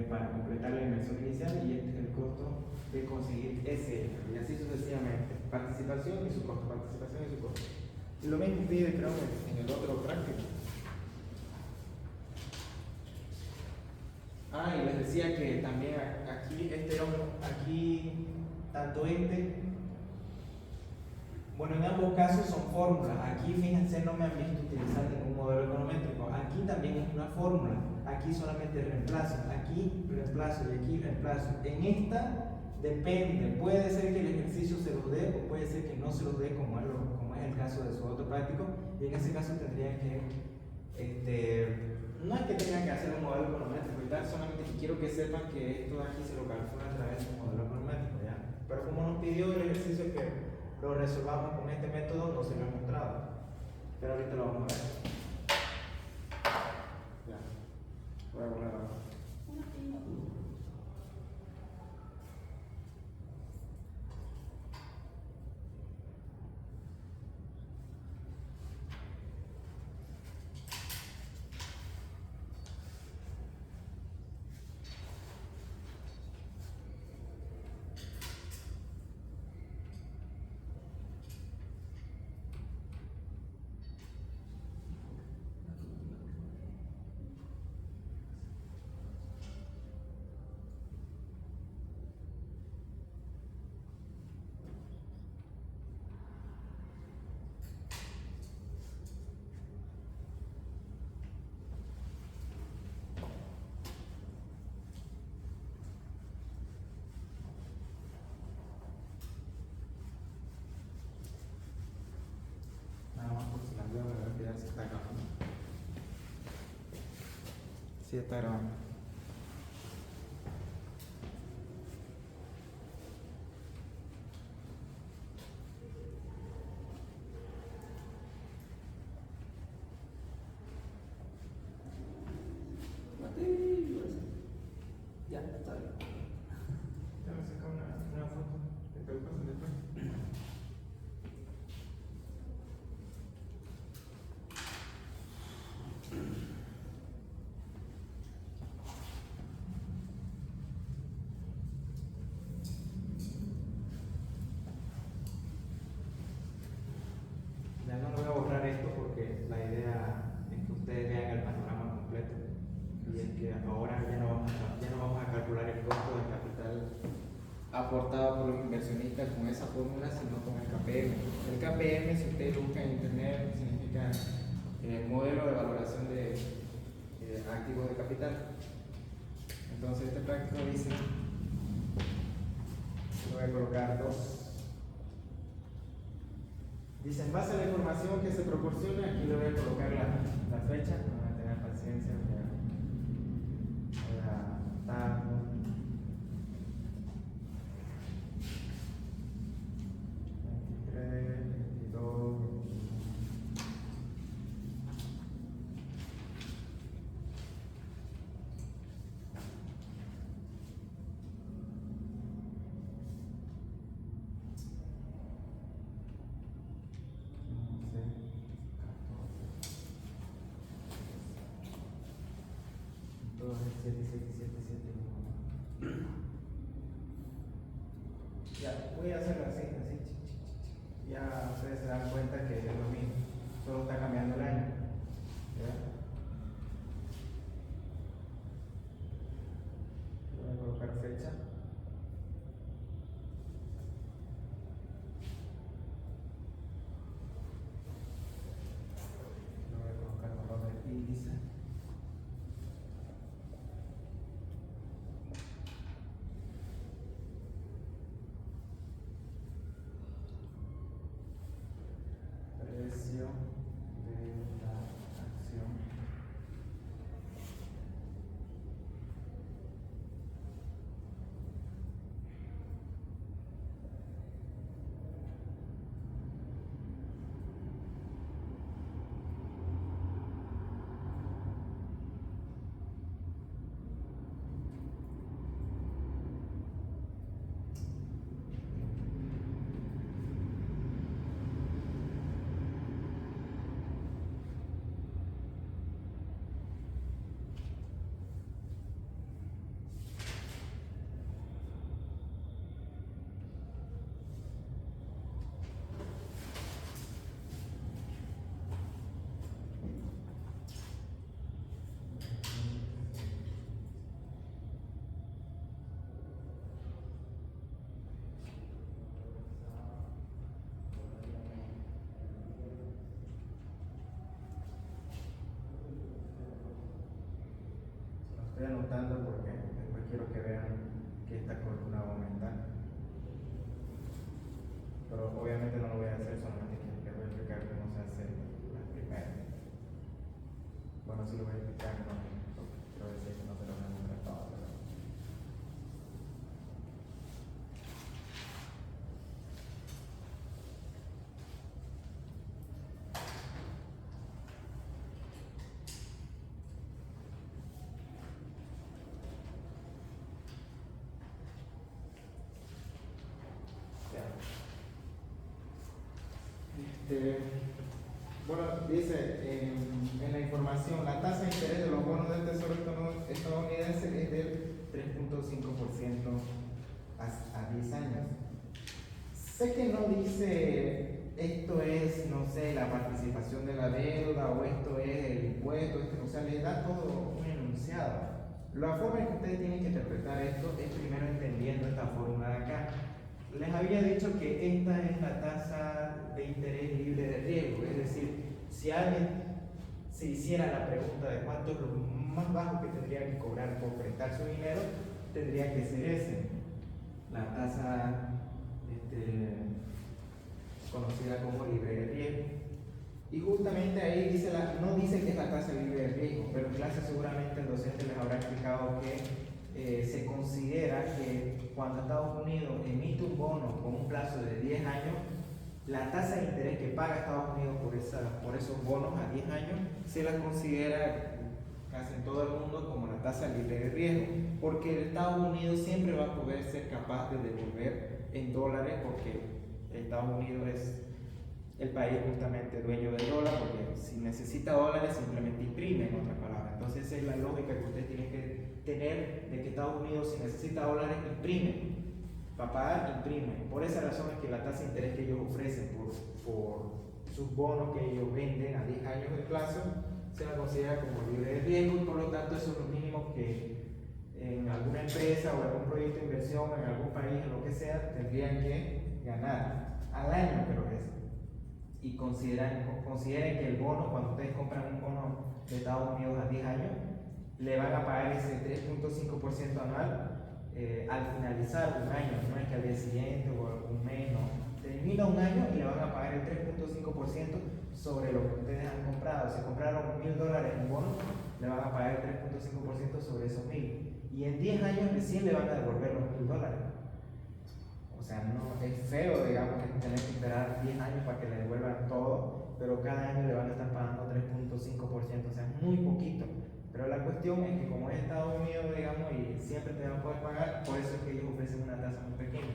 A: para completar la inversión inicial y este es el costo de conseguir ese dinero y así sucesivamente. participación y su costo, participación y su costo. Y lo mismo pide, creo, en el otro práctico. Ah, y les decía que también aquí, aquí, tanto bueno, en ambos casos son fórmulas. Aquí, fíjense, no me han visto utilizar ningún modelo econométrico. Aquí también es una fórmula. Aquí solamente reemplazo. Aquí reemplazo y aquí reemplazo. En esta depende. Puede ser que el ejercicio se los dé o puede ser que no se los dé, como es el caso de su otro práctico. Y en ese caso tendrían que, no es que tengan que hacer un modelo econométrico y tal, solamente que quiero que sepan que esto de aquí se lo calcula a través de un modelo econométrico, ¿ya? Pero como nos pidió el ejercicio que lo resolvamos con este método, no se lo he mostrado. Pero ahorita lo vamos a ver. Ya. Voy a borrar ahora. Nada más por si la duda, me voy a quedar si está grabando. Sí, está grabando.
D: Ya, está bien.
A: Ya me saca una foto. Después. Ya no lo voy a borrar esto porque la idea es que ustedes vean el panorama completo. Y es que ahora ya no vamos a calcular el costo del capital aportado por los inversionistas con esa fórmula, sino con el KPM. El KPM, si ustedes lo buscan en internet, significa modelo de valoración de activos de capital. Entonces este práctico dice, voy a colocar 2. Dice, en base a la información que se proporciona, aquí le voy a colocar la fecha, van a tener paciencia, voy a dar 23, 22, ya, voy a hacerlo así. Ya ustedes se dan cuenta que es lo mismo, solo está cambiando el año. ¿Ya? Voy a colocar fecha. Voy a colocar valor de índice. Precio de la acción. Estoy anotando porque después quiero que vean que esta columna va a aumentar. Pero obviamente no lo voy a hacer, solamente que les voy a explicar cómo se hace las primeras. Bueno, sí lo voy a explicar, no quiero decir que no se lo voy a mostrar todo, pero... Bueno, dice en la información, la tasa de interés de los bonos del Tesoro estadounidense es del 3.5% a 10 años. Sé que no dice esto es, no sé, la participación de la deuda o esto es el impuesto, o sea, les da todo un enunciado. La forma en que ustedes tienen que interpretar esto es primero entendiendo esta fórmula de acá. Les había dicho que esta es la tasa de interés libre de riesgo, es decir, si alguien se hiciera la pregunta de cuánto es lo más bajo que tendría que cobrar por prestar su dinero, tendría que ser ese, la tasa conocida como libre de riesgo. Y justamente ahí dice no dice que es la tasa libre de riesgo, pero en clase seguramente el docente les habrá explicado que se considera que cuando Estados Unidos emite un bono con un plazo de 10 años, la tasa de interés que paga Estados Unidos por esos bonos a 10 años se la considera casi en todo el mundo como la tasa libre de riesgo, porque Estados Unidos siempre va a poder ser capaz de devolver en dólares, porque Estados Unidos es el país justamente dueño del dólar, porque si necesita dólares simplemente imprime, en otras palabras. Entonces esa es la lógica que ustedes tienen que tener, de que Estados Unidos si necesita dólares imprime, para pagar imprime. Por esa razón es que la tasa de interés que ellos ofrecen por sus bonos que ellos venden a 10 años de plazo se la considera como libre de riesgo, y por lo tanto eso es lo mínimo que en alguna empresa o algún proyecto de inversión en algún país, en lo que sea, tendrían que ganar al año, pero eso. Y consideren que el bono, cuando ustedes compran un bono de Estados Unidos a 10 años, le van a pagar ese 3.5% anual al finalizar un año, no es que al día siguiente o algún mes, no. Termina un año y le van a pagar el 3.5% sobre lo que ustedes han comprado. Si compraron $1,000 en bonos, le van a pagar el 3.5% sobre esos 1,000. Y en 10 años recién le van a devolver los $1,000. O sea, no es feo, digamos, que tener que esperar 10 años para que le devuelvan todo, pero cada año le van a estar pagando 3.5%, o sea, es muy poquito. Pero la cuestión es que como es Estados Unidos, digamos, y siempre te van a poder pagar, por eso es que ellos ofrecen una tasa muy pequeña.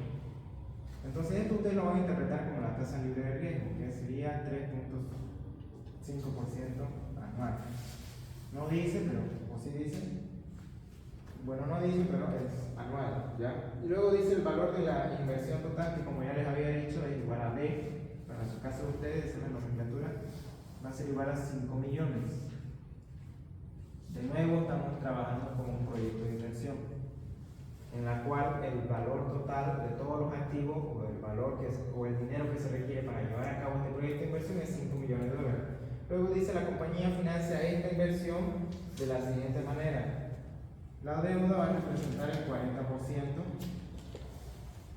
A: Entonces esto ustedes lo van a interpretar como la tasa libre de riesgo, que sería 3.5% anual. No dice, pero, o sí dice, bueno, no dice, pero es anual, ¿ya? Y luego dice el valor de la inversión total, que como ya les había dicho, es igual a B, para su caso de ustedes, en la nomenclatura, va a ser igual a 5 millones. De nuevo, estamos trabajando con un proyecto de inversión, en la cual el valor total de todos los activos, o el valor o el dinero que se requiere para llevar a cabo este proyecto de inversión es $5 millones. Luego dice, la compañía financia esta inversión de la siguiente manera. La deuda va a representar el 40%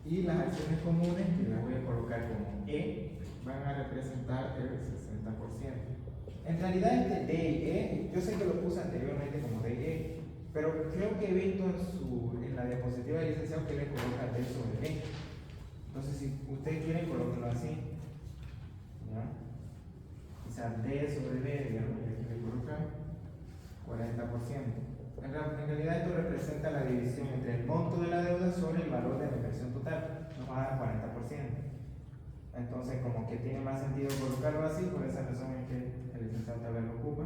A: y las acciones comunes, que las voy a colocar como E, van a representar el 60%. En realidad este D y E, yo sé que lo puse anteriormente como D y E, pero creo que he visto en la diapositiva del licenciado que le coloca D sobre E. Entonces si ustedes quieren, colóquenlo así, ¿ya? O sea, D sobre D, digamos, y aquí le coloca 40%. En realidad esto representa la división entre el monto de la deuda sobre el valor de la inversión total, nos va a dar 40%. Entonces como que tiene más sentido colocarlo así, por esa razón es que el licenciado tal vez lo ocupa.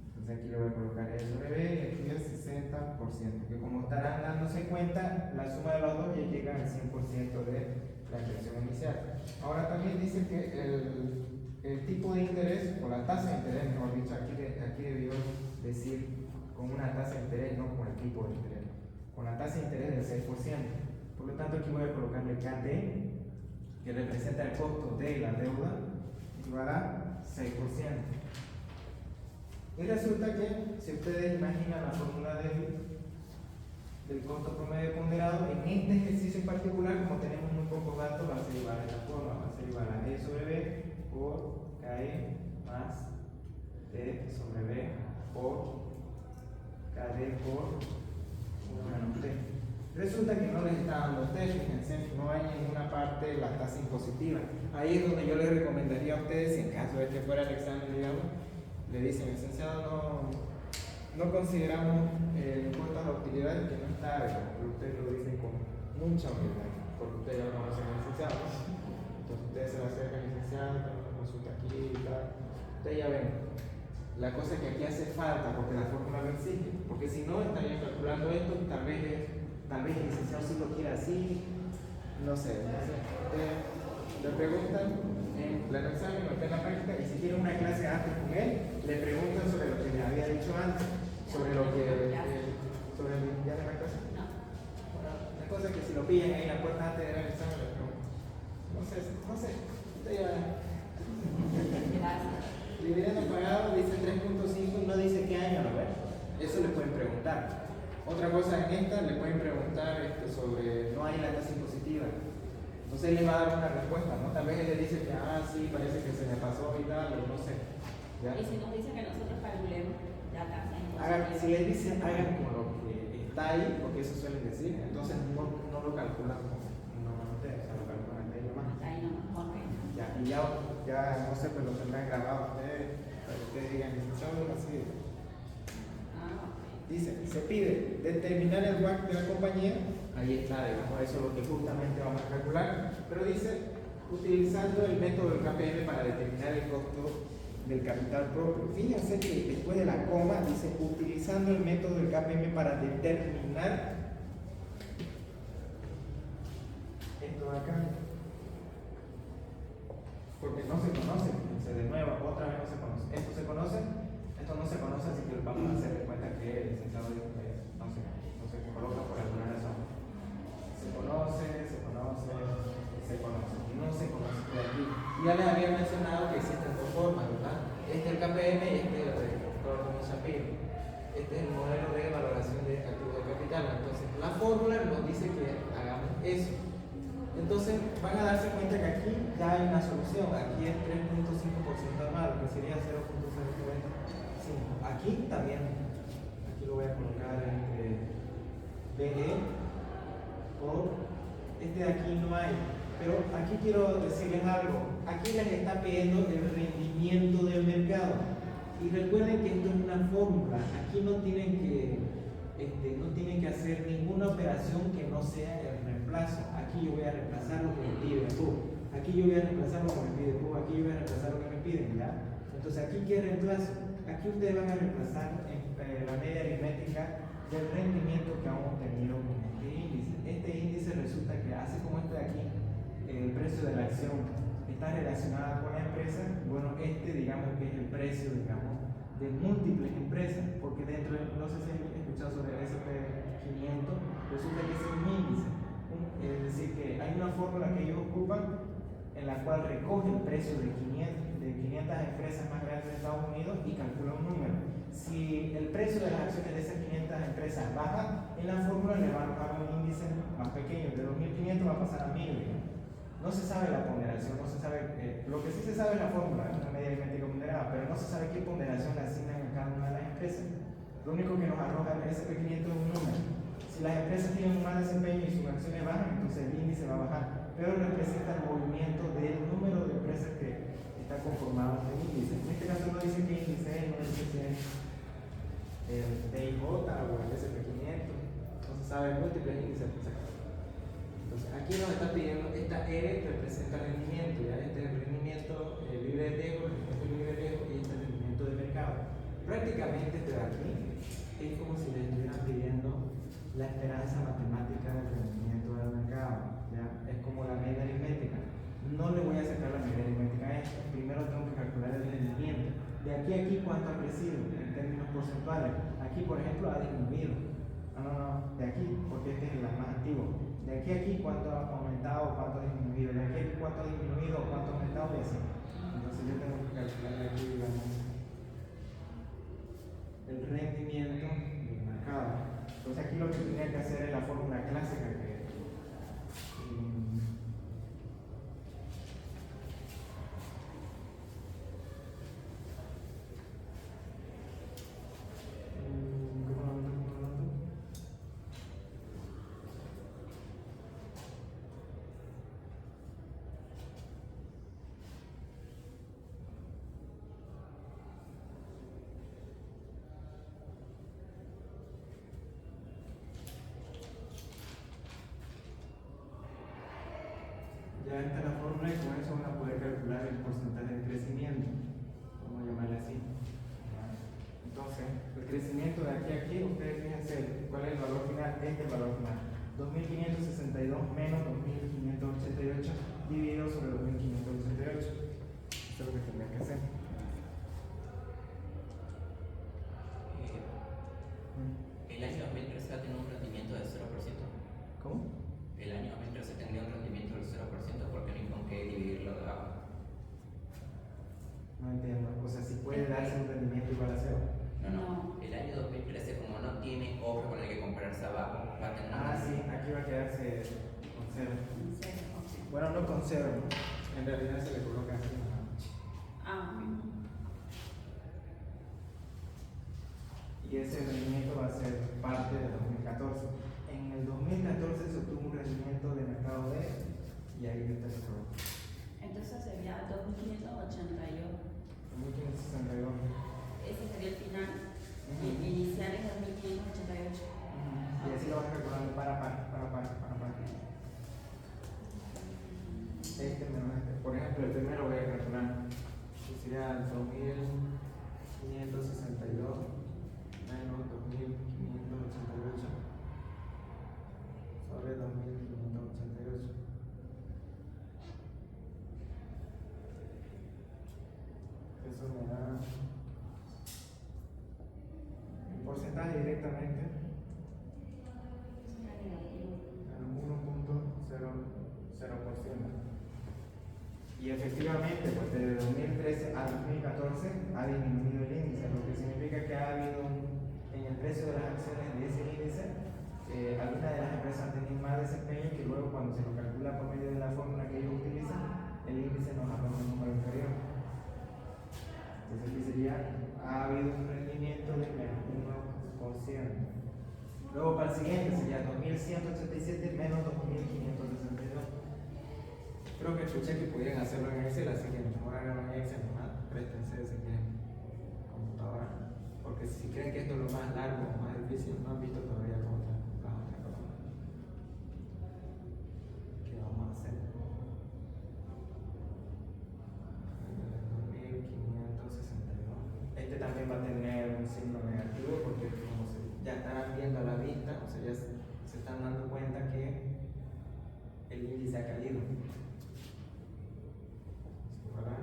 A: Entonces aquí le voy a colocar E sobre B y aquí el 60%, que como estarán dándose cuenta, la suma de los dos ya llega al 100% de la inversión inicial. Ahora también dice que el tipo de interés, o la tasa de interés, mejor dicho, aquí debió decir con una tasa de interés, no con el tipo de interés, con la tasa de interés del 6%. Por lo tanto aquí voy a colocarle KD, que representa el costo de la deuda, igual a 6%. Y resulta que, si ustedes imaginan la fórmula del costo promedio ponderado, en este ejercicio en particular, como tenemos muy pocos datos, va a ser igual a esta forma, va a ser igual a E sobre B por KE más T sobre B por KD por 1 menos T. Resulta que no les está dando T, fíjense, no hay en ninguna parte la tasa impositiva. Ahí es donde yo les recomendaría a ustedes, si en caso de que fuera el examen, digamos, le dicen, licenciado, no consideramos el impuesto a la utilidad que no está, pero ustedes lo dicen con mucha humildad, porque ustedes ya lo conocen al licenciado, ¿no? Entonces ustedes se le acercan al licenciado, tenemos una consulta aquí y tal. Ustedes ya ven. La cosa es que aquí hace falta, porque la fórmula lo exige, porque si no estarían calculando esto, tal vez el licenciado sí lo quiere así, no sé. Le preguntan en pleno examen o en plena práctica, y si tienen una clase antes con él, le preguntan sobre lo que le había dicho antes, sobre lo que sobre el ya de la clase. Bueno, la cosa es que si lo pillan ahí en la puerta antes de dar el examen, le preguntan. No sé, usted ya. Dividendo pagado dice 3.5 y no dice qué año, ¿no ves? Eso le pueden preguntar. Otra cosa en esta, le pueden preguntar sobre no hay la tasa impositiva. Entonces él le va a dar una respuesta, ¿no? Tal vez él le dice que, sí, parece que se me pasó y tal, o no sé. ¿Ya?
B: Y si nos dice que nosotros calculemos la tasa impositiva.
A: Si les dice hagan con lo que está ahí, porque eso suelen decir, entonces no lo calculan como ustedes, o sea, lo calculan hasta ahí nomás.
B: Hasta ahí nomás, ok.
A: Ya, y ya no sé, pues lo tendrán grabado ustedes, para que ustedes digan, licenciado, así. Dice, se pide determinar el WACC de la compañía, ahí está, digamos, eso es lo que justamente vamos a calcular, pero dice, utilizando el método del KPM para determinar el costo del capital propio. Fíjense que después de la coma dice, utilizando el método del KPM para determinar esto de acá, porque no se conoce, fíjense, de nuevo, otra vez no se conoce. Esto no se conoce, así que vamos a hacer de cuenta que el licenciado dijo que no se coloca por alguna razón. Se conoce, y no se conoce por aquí. Y ya les había mencionado que existen dos formas, ¿verdad? Este es el KPM y este es el Gordon Shapiro. Este es el modelo de valoración de activos de capital. Entonces, la fórmula nos dice que hagamos eso. Entonces van a darse cuenta que aquí ya hay una solución. Aquí es 3.5% anual, que sería 0.095. Aquí también, aquí lo voy a colocar entre BE por este de aquí no hay. Pero aquí quiero decirles algo. Aquí les está pidiendo el rendimiento del mercado. Y recuerden que esto es una fórmula. Aquí no tienen que hacer ninguna operación que no sea el reemplazo. Aquí yo voy a reemplazar lo que me pide PUB. Aquí yo voy a reemplazar lo que me pide PUB. Aquí yo voy a reemplazar lo que me piden, ¿ya? Entonces aquí, ¿qué reemplazo? Aquí ustedes van a reemplazar la media aritmética del rendimiento que han obtenido con este índice. Este índice resulta que hace como este de aquí, el precio de la acción está relacionada con la empresa. Bueno, digamos que es el precio, digamos, de múltiples empresas, porque dentro de, no sé si han escuchado sobre el SP500, resulta que es un índice, es decir, que hay una fórmula que ellos ocupan en la cual recoge el precio de 500 empresas más grandes de Estados Unidos y calcula un número. Si el precio de las acciones de esas 500 empresas baja, en la fórmula le va a arrojar un índice más pequeño, de 2.500 va a pasar a 1.000. No se sabe la ponderación, no se sabe, lo que sí se sabe es la fórmula, es una media aritmética ponderada, pero no se sabe qué ponderación le asignan a cada una de las empresas. Lo único que nos arroja el SP500 es un número. Si las empresas tienen un mal desempeño y sus acciones bajan, entonces el índice va a bajar, pero representa el movimiento del número de empresas que está conformado este índice. En este caso no dice qué índice es, no dice si es el DIJ o el SP500, no se sabe múltiples índices. Entonces, aquí nos está pidiendo, esta E representa el rendimiento, ¿ya? Este es el rendimiento libre de riesgo, el rendimiento libre de riesgo y este es el rendimiento de mercado. Prácticamente este de aquí es como si le estuvieran pidiendo la esperanza matemática del rendimiento del mercado, ¿ya? Es como la media aritmética. No le voy a sacar la media aritmética a esto, primero tengo que calcular el rendimiento. De aquí a aquí, ¿cuánto ha crecido en términos porcentuales? Aquí, por ejemplo, ha disminuido. No, de aquí, porque este es el más antiguo. De aquí a aquí, ¿cuánto ha aumentado, cuánto ha disminuido? De aquí a aquí, ¿cuánto ha disminuido, cuánto ha aumentado? Y así. Entonces yo tengo que calcular aquí, digamos, el rendimiento del mercado. Entonces aquí lo que tendría que hacer es la fórmula clásica que ya está la fórmula y con eso van a poder calcular el porcentaje de crecimiento, vamos a llamarle así. Entonces, el crecimiento de aquí a aquí, ustedes fíjense cuál es el valor final, este es el valor final. 2.562 menos 2.588 dividido sobre 2.588. Eso es lo que tendrían que hacer.
D: El año 2013 ha tenido un rendimiento del 0%.
A: ¿Cómo?
D: El año 2013 tendría un rendimiento del 0% porque no hay con qué dividirlo de abajo.
A: No entiendo. O sea, si puede darse un rendimiento igual a cero.
D: No. El año 2013, como no tiene obra con el que comprarse abajo, va a tener un
A: Ah, sí, aquí va a quedarse con cero.
B: En serio, ok.
A: Bueno, no con cero, ¿no? En realidad se le coloca así.
B: Ah,
A: Y ese rendimiento va a ser parte del 2014. En el 2014 se obtuvo un rendimiento de mercado D y ahí está el problema.
B: entonces sería 2.582.
A: 1562.
B: Ese sería el final.
A: Ujú.
B: Inicial es 2.588.
A: Y así lo vas calculando para par. Este menos este. Por ejemplo, el primero voy a calcular. Que sería 2.562 menos 2.588 sobre 2.588. Eso me da el porcentaje directamente en 1.00%. Y efectivamente, pues desde 2013 a 2014 ha disminuido el índice, lo que significa que ha habido en el precio de las acciones de ese índice, algunas de las empresas han tenido más desempeño que luego cuando se lo calcula por medio de la fórmula que ellos utilizan, el índice nos arroja un número inferior. Entonces aquí sería, ha habido un rendimiento de menos 1%. Luego para el siguiente sería 2.187 menos 2.562. Creo que escuché que podían hacerlo en Excel, así que mejor háganlo en Excel, nomás préstense si quieren computadora. Porque si creen que esto es lo más largo o más difícil, no han visto todavía cómo las otras cosas. ¿Qué vamos a hacer? 2.562. Este también va a tener un signo negativo porque como ya están viendo a la vista, o sea, ya se están dando cuenta que el índice ha caído. ¿Verdad?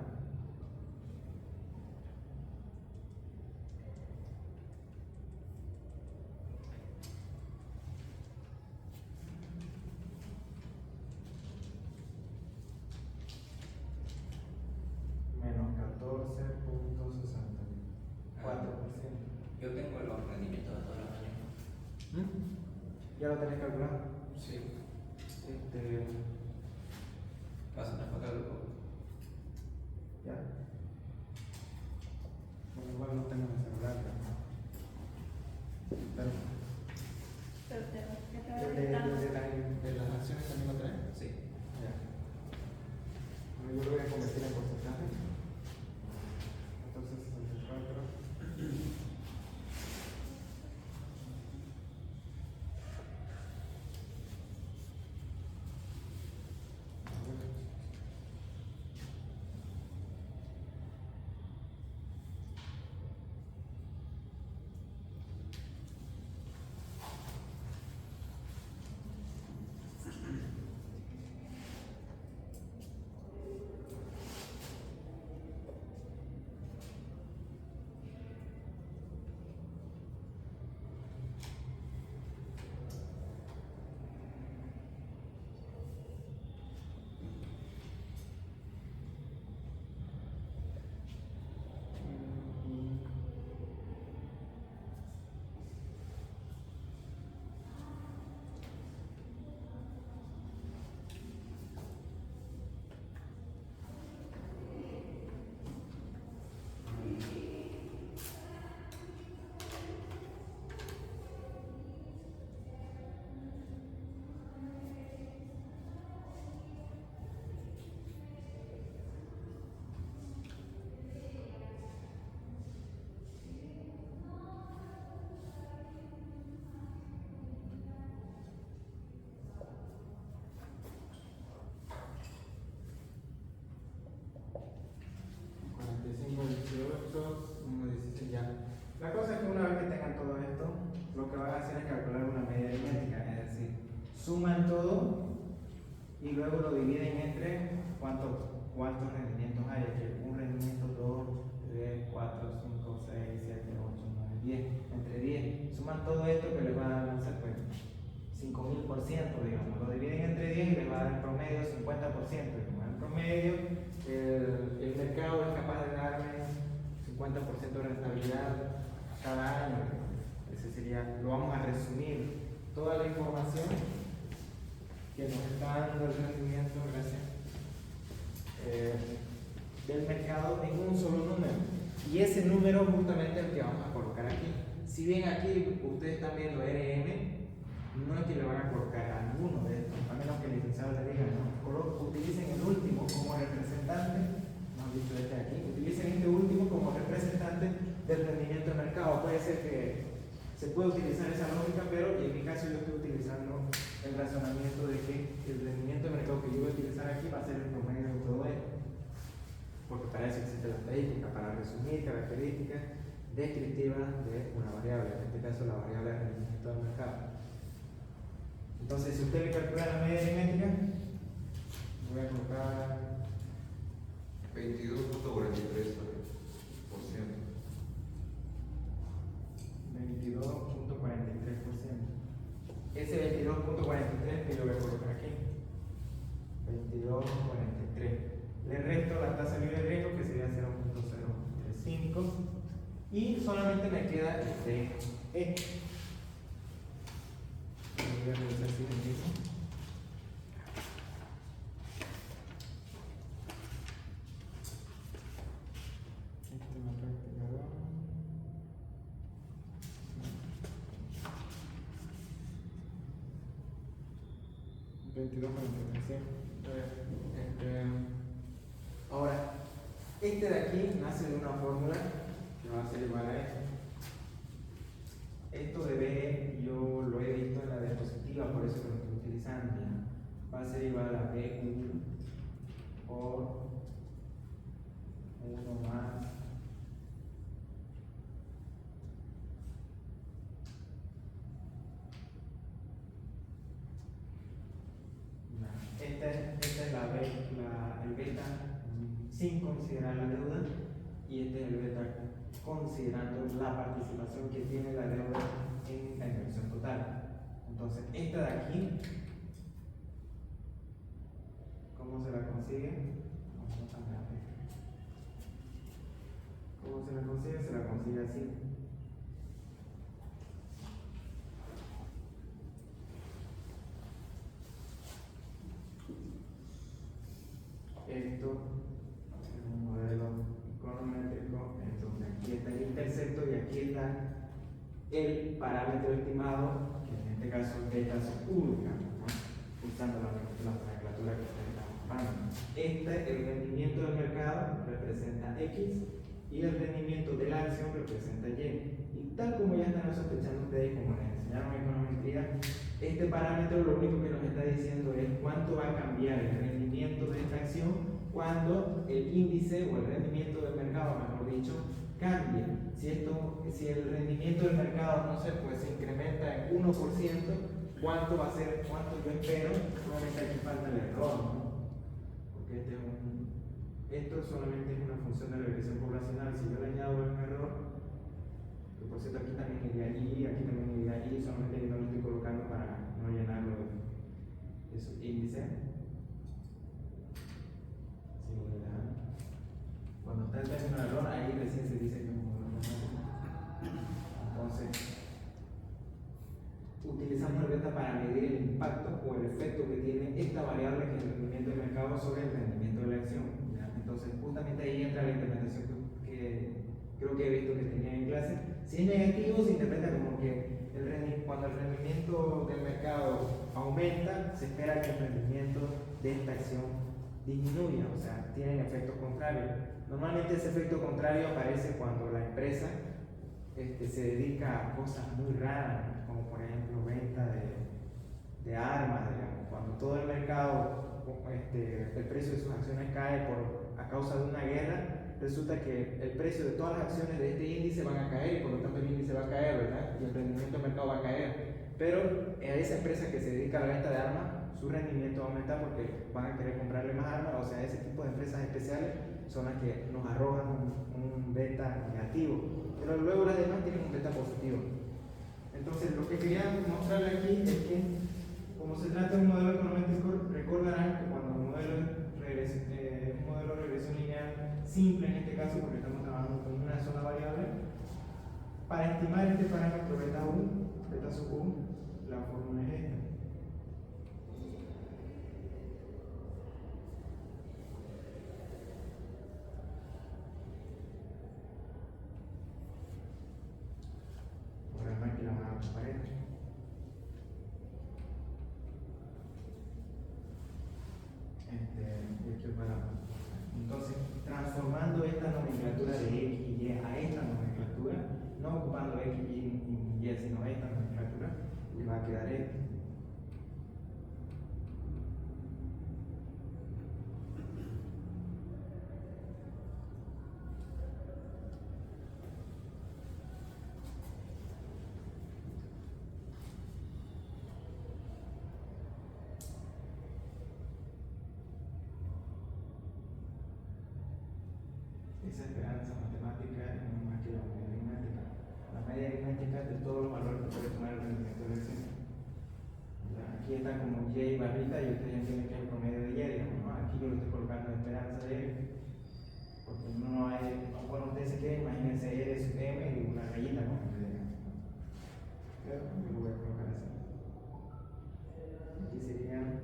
A: Menos 14.64%.
D: Yo tengo los rendimientos de todos los años.
A: ¿Ya lo tenés calculado?
D: Sí. Pasa una foto del grupo.
A: Ya. Bueno, igual no tengo el celular, pero
B: ¿Qué te va a
A: de las acciones también lo traen.
D: Sí.
A: Ya. Bueno, yo lo voy a convertir en porcentaje. Entonces 64. La cosa es que una vez que tengan todo esto, lo que van a hacer es calcular una media aritmética, es decir, suman todo y luego lo dividen entre cuántos rendimientos hay. Aquí un rendimiento, 2, 3, 4, 5, 6, 7, 8, 9, 10. Entre 10. Suman todo esto que les va a dar, no sé, pues 5000%, digamos. Lo dividen entre 10 y les va a dar en promedio 50%. Y como en promedio, el mercado es capaz de darme 50% de rentabilidad cada año. Ese sería, lo vamos a resumir. Toda la información que nos está dando el rendimiento, gracias, del mercado en un solo número. Y ese número justamente es el que vamos a colocar aquí. Si bien aquí ustedes están viendo RM, no es que le van a colocar a ninguno de estos, a menos que el licenciado les diga, no, utilicen el último como representante, no han visto este aquí, utilicen este último como representante del rendimiento del mercado. Puede ser que se puede utilizar esa lógica, pero en mi caso yo estoy utilizando el razonamiento de que el rendimiento del mercado que yo voy a utilizar aquí va a ser el promedio de todo esto, porque para eso existe la estadística, para resumir características descriptivas de una variable, en este caso la variable de rendimiento del mercado. Entonces, si usted le calcula la media aritmética, voy a colocar
C: 22.43%.
A: 22.43%. Ese 22.43 que yo voy a colocar aquí. 22.43. Le resto la tasa libre de riesgo, que sería 0.035. Y solamente me queda este E. Voy a revisar si es el mismo. Este me practicado. 22.43. Ahora, este de aquí nace de una fórmula que va a ser igual a esto. Esto de B yo lo he visto en la diapositiva, por eso lo estoy utilizando. ¿Ya? Va a ser igual a B1 por 1 más esta es el beta sin considerar la deuda, y este es el beta considerando la participación que tiene la deuda en la inversión total. Entonces, esta de aquí, ¿cómo se la consigue? ¿Cómo se la consigue? Se la consigue así. Esto es un modelo econométrico, entonces aquí está el intercepto y aquí está el parámetro estimado, que en este caso es beta única, ¿no? Usando la nomenclatura que ustedes están ocupando. El rendimiento del mercado representa X y el rendimiento de la acción representa Y. Y tal como ya están sospechando ustedes, como les enseñaron en econometría, este parámetro lo único que nos está diciendo es cuánto va a cambiar el rendimiento de esta acción cuando el índice o el rendimiento del mercado, mejor dicho, cambie. Si el rendimiento del mercado, no sé, pues se incrementa en 1%, ¿cuánto va a ser? ¿Cuánto yo espero? Solamente aquí falta el error, ¿no? Porque esto solamente es una función de regresión poblacional. Si yo le añado un error, que por cierto aquí también iría allí, aquí también iría allí, solamente que no lo estoy colocando para no llenarlo de su índice. Cuando está el término de error, ahí recién se dice que es un modelo matemático. Entonces, utilizamos el beta para medir el impacto o el efecto que tiene esta variable, que es el rendimiento del mercado, sobre el rendimiento de la acción. ¿Ya? Entonces, justamente ahí entra la interpretación que creo que he visto que tenía en clase. Si es negativo, se interpreta como que cuando el rendimiento del mercado aumenta, se espera que el rendimiento de esta acción disminuya, o sea, tienen efectos contrarios. Normalmente ese efecto contrario aparece cuando la empresa se dedica a cosas muy raras, como por ejemplo venta de armas, digamos. Cuando todo el mercado, el precio de sus acciones cae a causa de una guerra, resulta que el precio de todas las acciones de este índice van a caer y por lo tanto va a caer, ¿verdad? Y el rendimiento del mercado va a caer. Pero a esa empresa que se dedica a la venta de armas, su rendimiento va a aumentar porque van a querer comprarle más armas. O sea, ese tipo de empresas especiales son las que nos arrojan un beta negativo, pero luego las demás tienen un beta positivo. Entonces, lo que quería mostrarle aquí es que, como se trata de un modelo econométrico, recordarán que cuando un modelo de regresión lineal simple, en este caso, porque estamos trabajando con una sola variable, para estimar este parámetro beta U, beta sub U, la fórmula es esta. Aquí la van a comparar. Entonces, transformando esta nomenclatura de X y Y a esta nomenclatura, no ocupando X y Y, sino esta nomenclatura, le va a quedar esto. Esa esperanza matemática es más que la media aritmética. La media aritmética es de todos los valores que puede tomar el rendimiento de acción. Aquí está como Y barrita y ustedes entienden que es el promedio de Y, digamos, ¿no? Aquí yo lo estoy colocando en esperanza de Y, porque no hay, bueno, ustedes se quieren, imagínense R sub M y una rayita, ¿no? Pero yo lo voy a colocar así. Aquí sería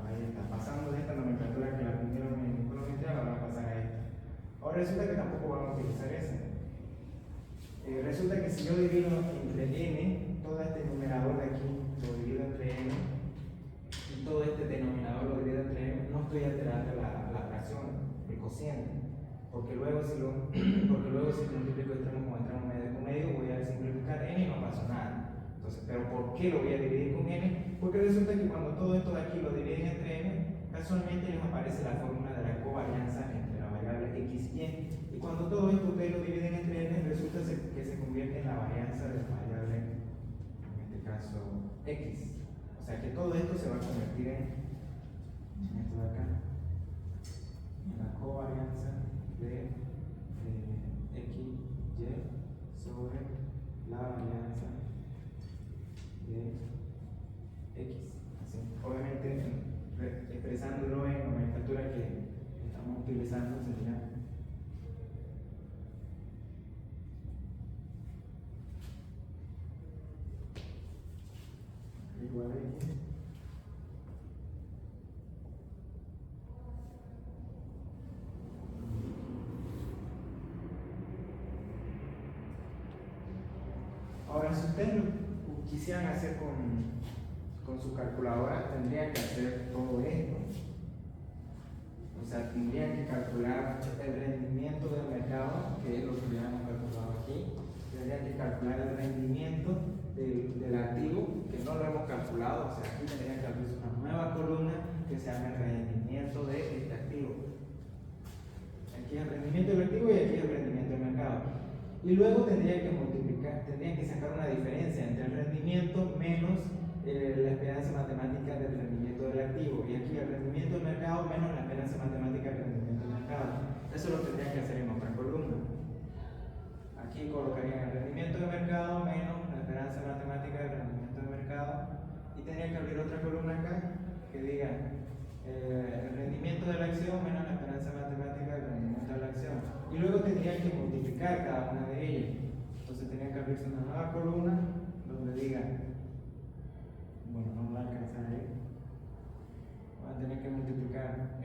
A: ahí está, pasando de esta nomenclatura que la aprendieron en econometría, la van a pasar a esta. Ahora resulta que tampoco van a utilizar esa. Resulta que si yo divido entre n, todo este numerador de aquí lo divido entre n, y todo este denominador lo divido entre n, no estoy alterando la fracción, el cociente. Porque luego si multiplico extremo con extremo medio, voy a simplificar n y no pasó nada. Entonces, ¿pero por qué lo voy a dividir con n? Porque resulta que cuando todo esto de aquí lo dividen entre n, casualmente les aparece la fórmula de la covarianza entre la variable x y y. Y cuando todo esto ustedes lo dividen entre n, resulta que se convierte en la varianza de la variable, en este caso, x. O sea que todo esto se va a convertir en esto de acá, en la covarianza de x, y sobre la varianza de x. Así. Obviamente, expresándolo en nomenclatura que estamos utilizando sería igual a x ahora si ustedes lo quisieran hacer con su calculadora, tendrían que hacer todo esto. O sea, tendrían que calcular el rendimiento del mercado, que es lo que ya hemos calculado aquí. Tendrían que calcular el rendimiento del activo, que no lo hemos calculado. O sea, aquí tendrían que abrir una nueva columna que se llama el rendimiento de este activo. Aquí es el rendimiento del activo y aquí es el rendimiento del mercado. Y luego tendrían que multiplicar, tendrían que sacar una diferencia entre el rendimiento menos la esperanza matemática del rendimiento del activo. Y aquí el rendimiento del mercado menos la esperanza matemática del rendimiento del mercado. Eso lo tendrían que hacer en otra columna. Aquí colocarían el rendimiento del mercado menos la esperanza matemática del rendimiento del mercado. Y tendrían que abrir otra columna acá que diga el rendimiento de la acción menos la esperanza matemática del rendimiento de la acción. Y luego tendrían que multiplicar cada una de ellas. Entonces tendrían que abrirse una nueva columna donde diga, bueno, no va a alcanzar ahí, van a tener que multiplicar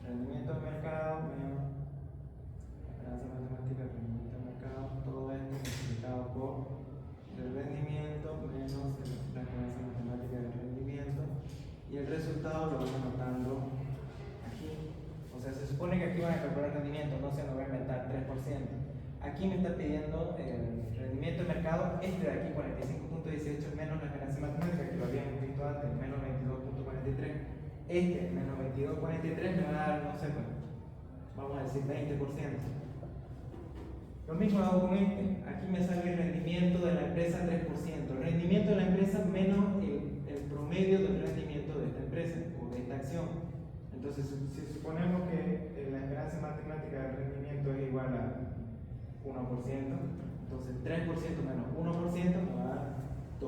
A: rendimiento del mercado menos esperanza matemática del rendimiento del mercado, todo esto multiplicado por el rendimiento menos la esperanza matemática del rendimiento, y el resultado lo van anotando aquí. O sea, se supone que aquí van a calcular el rendimiento, no se nos va a inventar 3%. Aquí me está pidiendo el rendimiento de mercado, este de aquí, 45.18 menos Este, menos 22,43 me va a dar, no sé, pues, vamos a decir 20%. Lo mismo hago con este. Aquí me sale el rendimiento de la empresa 3%. El rendimiento de la empresa menos el promedio del rendimiento de esta empresa o de esta acción. Entonces, si suponemos que la esperanza matemática del rendimiento es igual a 1%, entonces 3% menos 1% me va a dar 2%.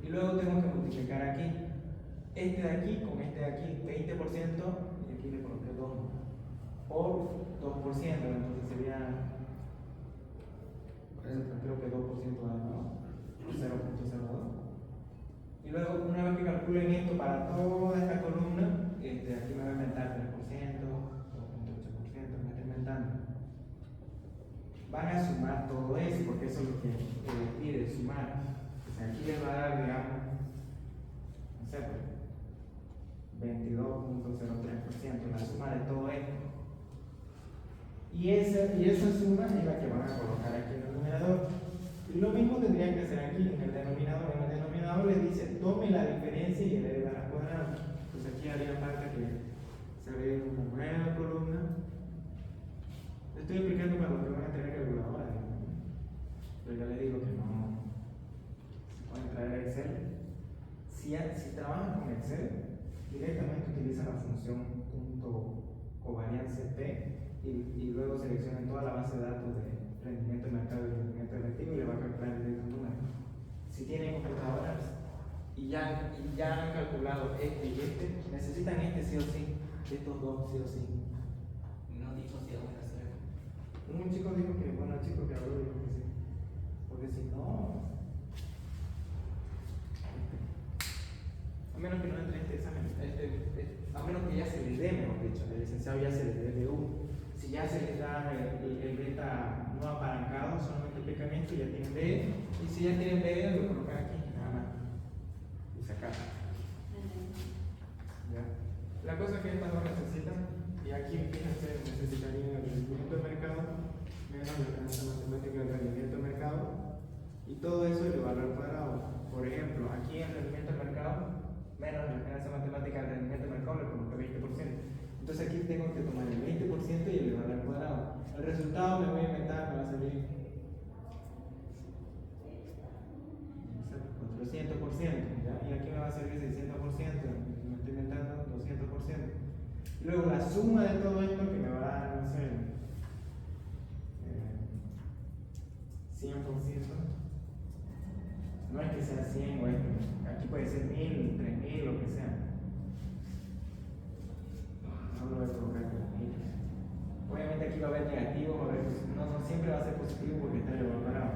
A: Y luego tengo que multiplicar aquí. Este de aquí con este de aquí, 20%, y aquí le coloqué 2 por 2%, entonces sería, creo que 2% da, ¿no? 0,02. Y luego, una vez que calculen esto para toda esta columna, aquí me va a inventar 3%, 2,8%, me está inventando. Van a sumar todo eso, porque eso es lo que pide, sumar. O sea, aquí les va a dar, digamos, no sé, pues, 22,03%, la suma de todo esto. Y esa suma es la que van a colocar aquí en el numerador. Y lo mismo tendrían que hacer aquí en el denominador. En el denominador les dice, tome la diferencia y eleve al cuadrado. Entonces aquí haría falta que se vea una nueva columna. Le estoy explicando para los que van a tener calculadora, pero ya les digo que no se pueden traer Excel. Si trabajan con Excel, directamente utilizan la función covariance P y luego seleccionan toda la base de datos de rendimiento de mercado y rendimiento efectivo y le va a calcular el número. Si tienen computadoras y ya han calculado este y este, necesitan este sí o sí, estos dos sí o sí.
D: No dijo si vamos a hacer.
A: Un chico dijo que, bueno, el chico que habló dijo que sí, porque si no, a menos que no entre este examen, a menos que ya se les dé, mejor dicho, el licenciado ya se les dé de U. Si ya se les da el beta no apalancado, solamente aplican esto y ya tienen B. Y si ya tienen B, lo colocan aquí, nada más. Y sacar. ¿Ya? La cosa es que estas no necesitan, y aquí fíjense, necesitarían el rendimiento de mercado, menos la esperanza matemática del rendimiento de mercado, y todo eso elevado al cuadrado. Por ejemplo, aquí el rendimiento de mercado menos la esperanza matemática del rendimiento del mercado le coloco 20%. Entonces aquí tengo que tomar el 20% y elevarlo al cuadrado. El resultado me voy a inventar, me va a salir 400%, ¿ya? Y aquí me va a salir 600%, me estoy inventando 200%. Luego la suma de todo esto que me va a dar, no sé, 100%. No es que sea 100 o esto, aquí puede ser 1000, 3000, lo que sea. No lo voy a colocar como 1000. Obviamente aquí va a haber negativo, no siempre va a ser positivo porque está elevado al cuadrado.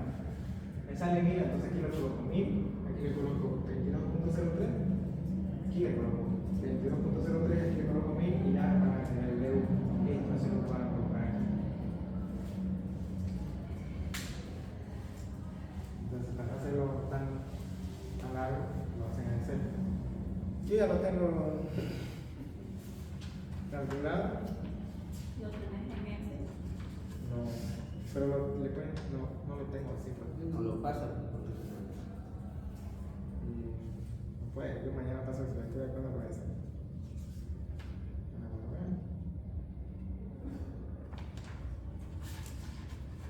A: Me sale 1000, entonces aquí le coloco 1000, aquí le coloco 22,03, aquí le coloco 22,03, aquí le coloco 1000 y ya van a tener el DU. Esto se lo van a colocar aquí. Entonces, para no hacerlo tan largo, lo hacen en Excel. Yo ya lo tengo calculado.
B: ¿Lo tenés en Excel?
A: No, pero le cuento, no lo tengo así. Pues.
D: No lo pasa.
A: No puede, yo mañana paso el estoy de acuerdo con eso.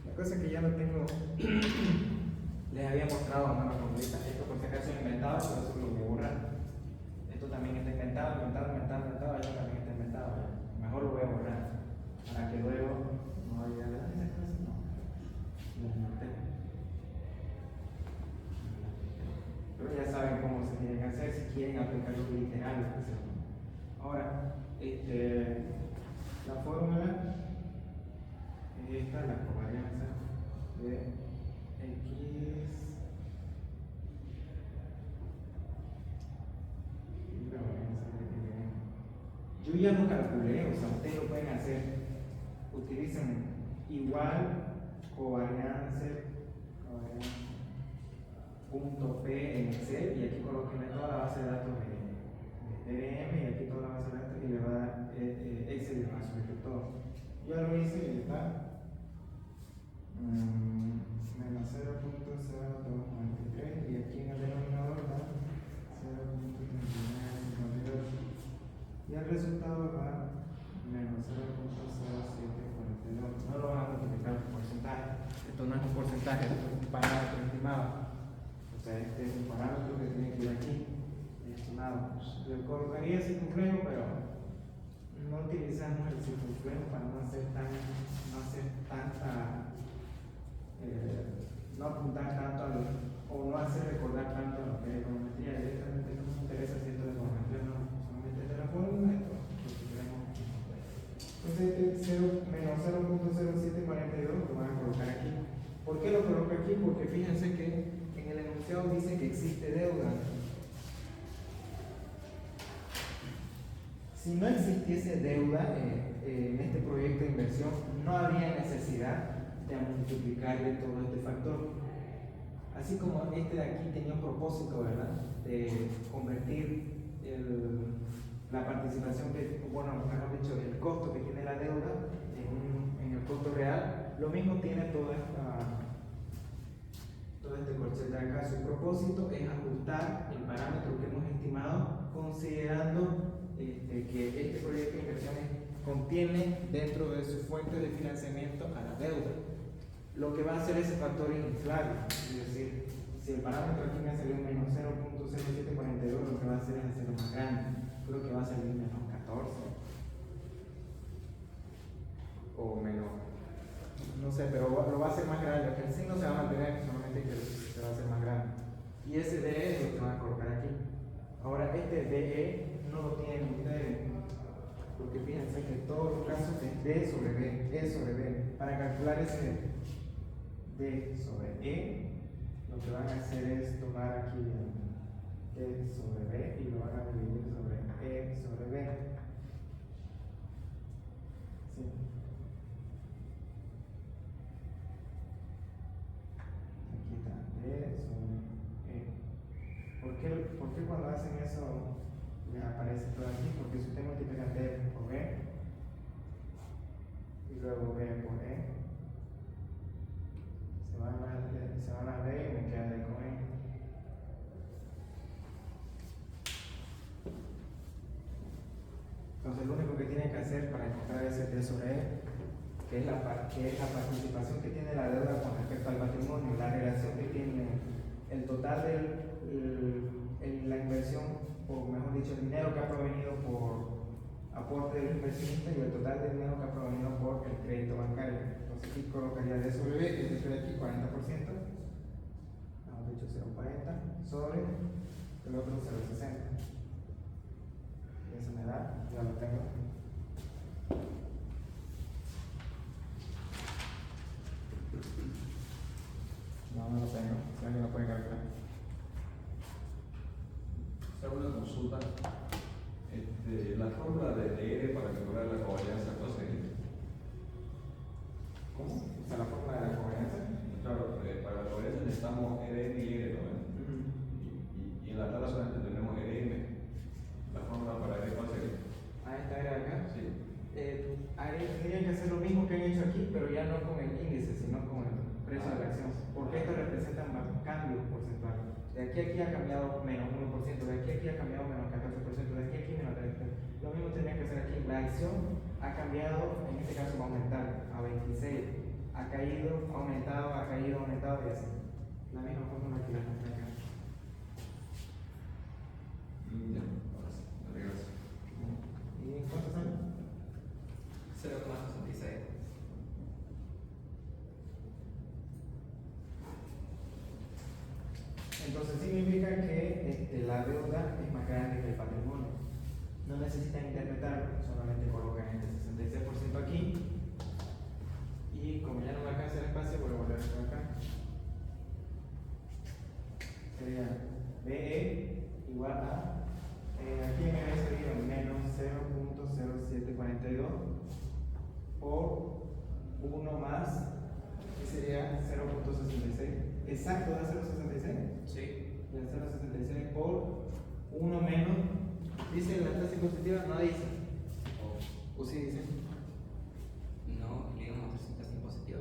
A: La cosa es que ya lo tengo. Les había mostrado a mano completa. Esto por si acaso es inventado, por eso lo voy a borrar. Esto también está inventado, esto también está inventado. ¿Ya? Mejor lo voy a borrar. Para que luego no haya esas cosas, no. Las inventé. Pero ya saben cómo se tienen que hacer si quieren aplicarlo literal. Ahora, la fórmula es esta, la covarianza de X. Yo ya lo calculé, o sea, ustedes lo pueden hacer. Utilicen igual covariance punto P en Excel y aquí coloquen toda la base de datos de DRM y aquí toda la base de datos y le va a dar Excel y le va a subir todo. Yo ya lo hice y está. Menos 0,0293 y aquí en el denominador da 0,3952. parámetros que tiene que ir aquí, estimados. Yo colocaría circunflejo, pero no utilizamos el circunflejo para no hacer tanta, no apuntar tanto a o no hacer recordar tanto a lo que es econometría. Directamente no nos interesa si esto es econometría, no, solamente de la fórmula, esto lo que queremos. Entonces este menos 0.0742 lo van a colocar aquí. ¿Por qué lo coloco aquí? Porque fíjense que en el enunciado dice que existe deuda. Si no existiese deuda en este proyecto de inversión, no habría necesidad de multiplicarle todo este factor. Así como este de aquí tenía un propósito, ¿verdad? De convertir la participación, bueno, mejor dicho, el costo que tiene la deuda en el costo real, lo mismo tiene todo este corchete acá. Su propósito es ajustar el parámetro que hemos estimado, considerando que este proyecto de inversiones contiene dentro de su fuente de financiamiento a la deuda. Lo que va a hacer ese factor es inflarlo, es decir, si el parámetro aquí me salió menos 0.0742, lo que va a hacer es hacerlo más grande. Creo que va a salir menos 14 o menos, no sé, pero lo va a hacer más grande. El signo se va a mantener, solamente que se va a hacer más grande. Y ese DE es lo que van a colocar aquí. Ahora, este DE no lo tienen ustedes, porque fíjense que en todos los casos es D sobre B, E sobre B. Para calcular ese D sobre E, lo que van a hacer es tomar aquí D sobre B y lo van a dividir sobre E sobre B. Sí. Aquí está D sobre E. ¿Por qué cuando hacen eso les aparece todo aquí? Porque si usted multiplica D por E y luego B por E, se van a D y me queda D con E. Entonces lo único que tienen que hacer para encontrar ese D sobre E, que es la participación que tiene la deuda con respecto al patrimonio, la relación que tiene el total de la inversión, o mejor dicho, el dinero que ha provenido por aporte del inversionista y el total de dinero que ha provenido por el crédito bancario. Entonces aquí colocaría D sobre B, que es de aquí 40%, mejor dicho 0.40, sobre el otro 0.60. Y eso me da, ya lo tengo. No lo tengo, si alguien lo puede calcular.
E: Hago una consulta. La fórmula de R para calcular la covarianza, ¿cuál sería?
A: ¿Cómo? O sea, la fórmula de la covarianza.
E: Claro, para la covarianza necesitamos RM y R, ¿no? Y en la tabla solamente tenemos RM. La fórmula para R, ¿cuál sería?
A: Esta era acá.
E: Sí.
A: Ahí tendrían que hacer lo mismo que han hecho aquí, pero ya no con el índice, sino con el precio de la acción. Porque esto representa un cambio porcentual. De aquí a aquí ha cambiado menos 1%, de aquí a aquí ha cambiado menos 14%, de aquí a aquí menos 30%. Lo mismo tendría que hacer aquí. La acción ha cambiado, en este caso va a aumentar a 26. Ha caído, ha aumentado y así. La misma fórmula que la compré acá.
E: Ya, ahora sí, vale, gracias.
A: ¿Y cuánto sale?
D: 0,66.
A: Entonces significa que la deuda es más grande que el patrimonio. No necesitan interpretarlo, solamente colocan este 66% aquí. Y como ya no me alcanza el espacio, voy a volver a acá. Sería BE igual a, aquí me había salido menos 0.0742 por 1 más, que sería 0.66. ¿Exacto da 0.66?
D: Sí.
A: Y el 0.66 por 1 menos, ¿dice la tasa impositiva? No dice. ¿O sí dice?
D: No, digamos 300 impositiva.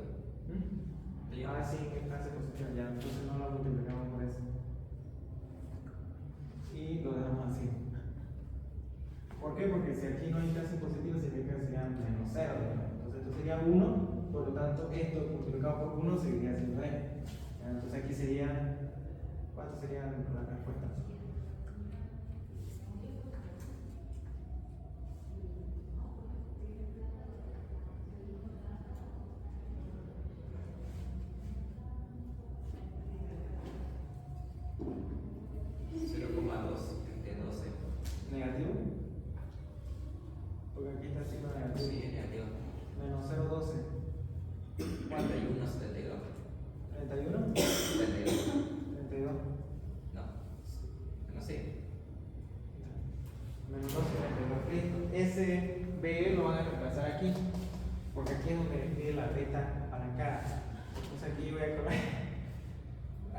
A: Ah, sí, que tasa positiva ya, entonces no lo multiplicamos por eso. Y lo dejamos así. ¿Por qué? Porque si aquí no hay tasa impositiva significa que sería menos 0, entonces esto sería 1, por lo tanto esto multiplicado por 1 seguiría siendo E. Entonces aquí sería 40% ¿Cuántas serían las respuestas? ¿Negativo? Porque aquí está el signo negativo.
D: Sí, es negativo.
A: Menos 0,12.
D: 31, 72.
A: 31.
D: 72.
A: 32.
D: No. No sé.
A: Menos 12, 32. Listo. Ese B lo van a reemplazar aquí. Porque aquí es donde les pide la beta apalancada. Entonces aquí voy a colocar.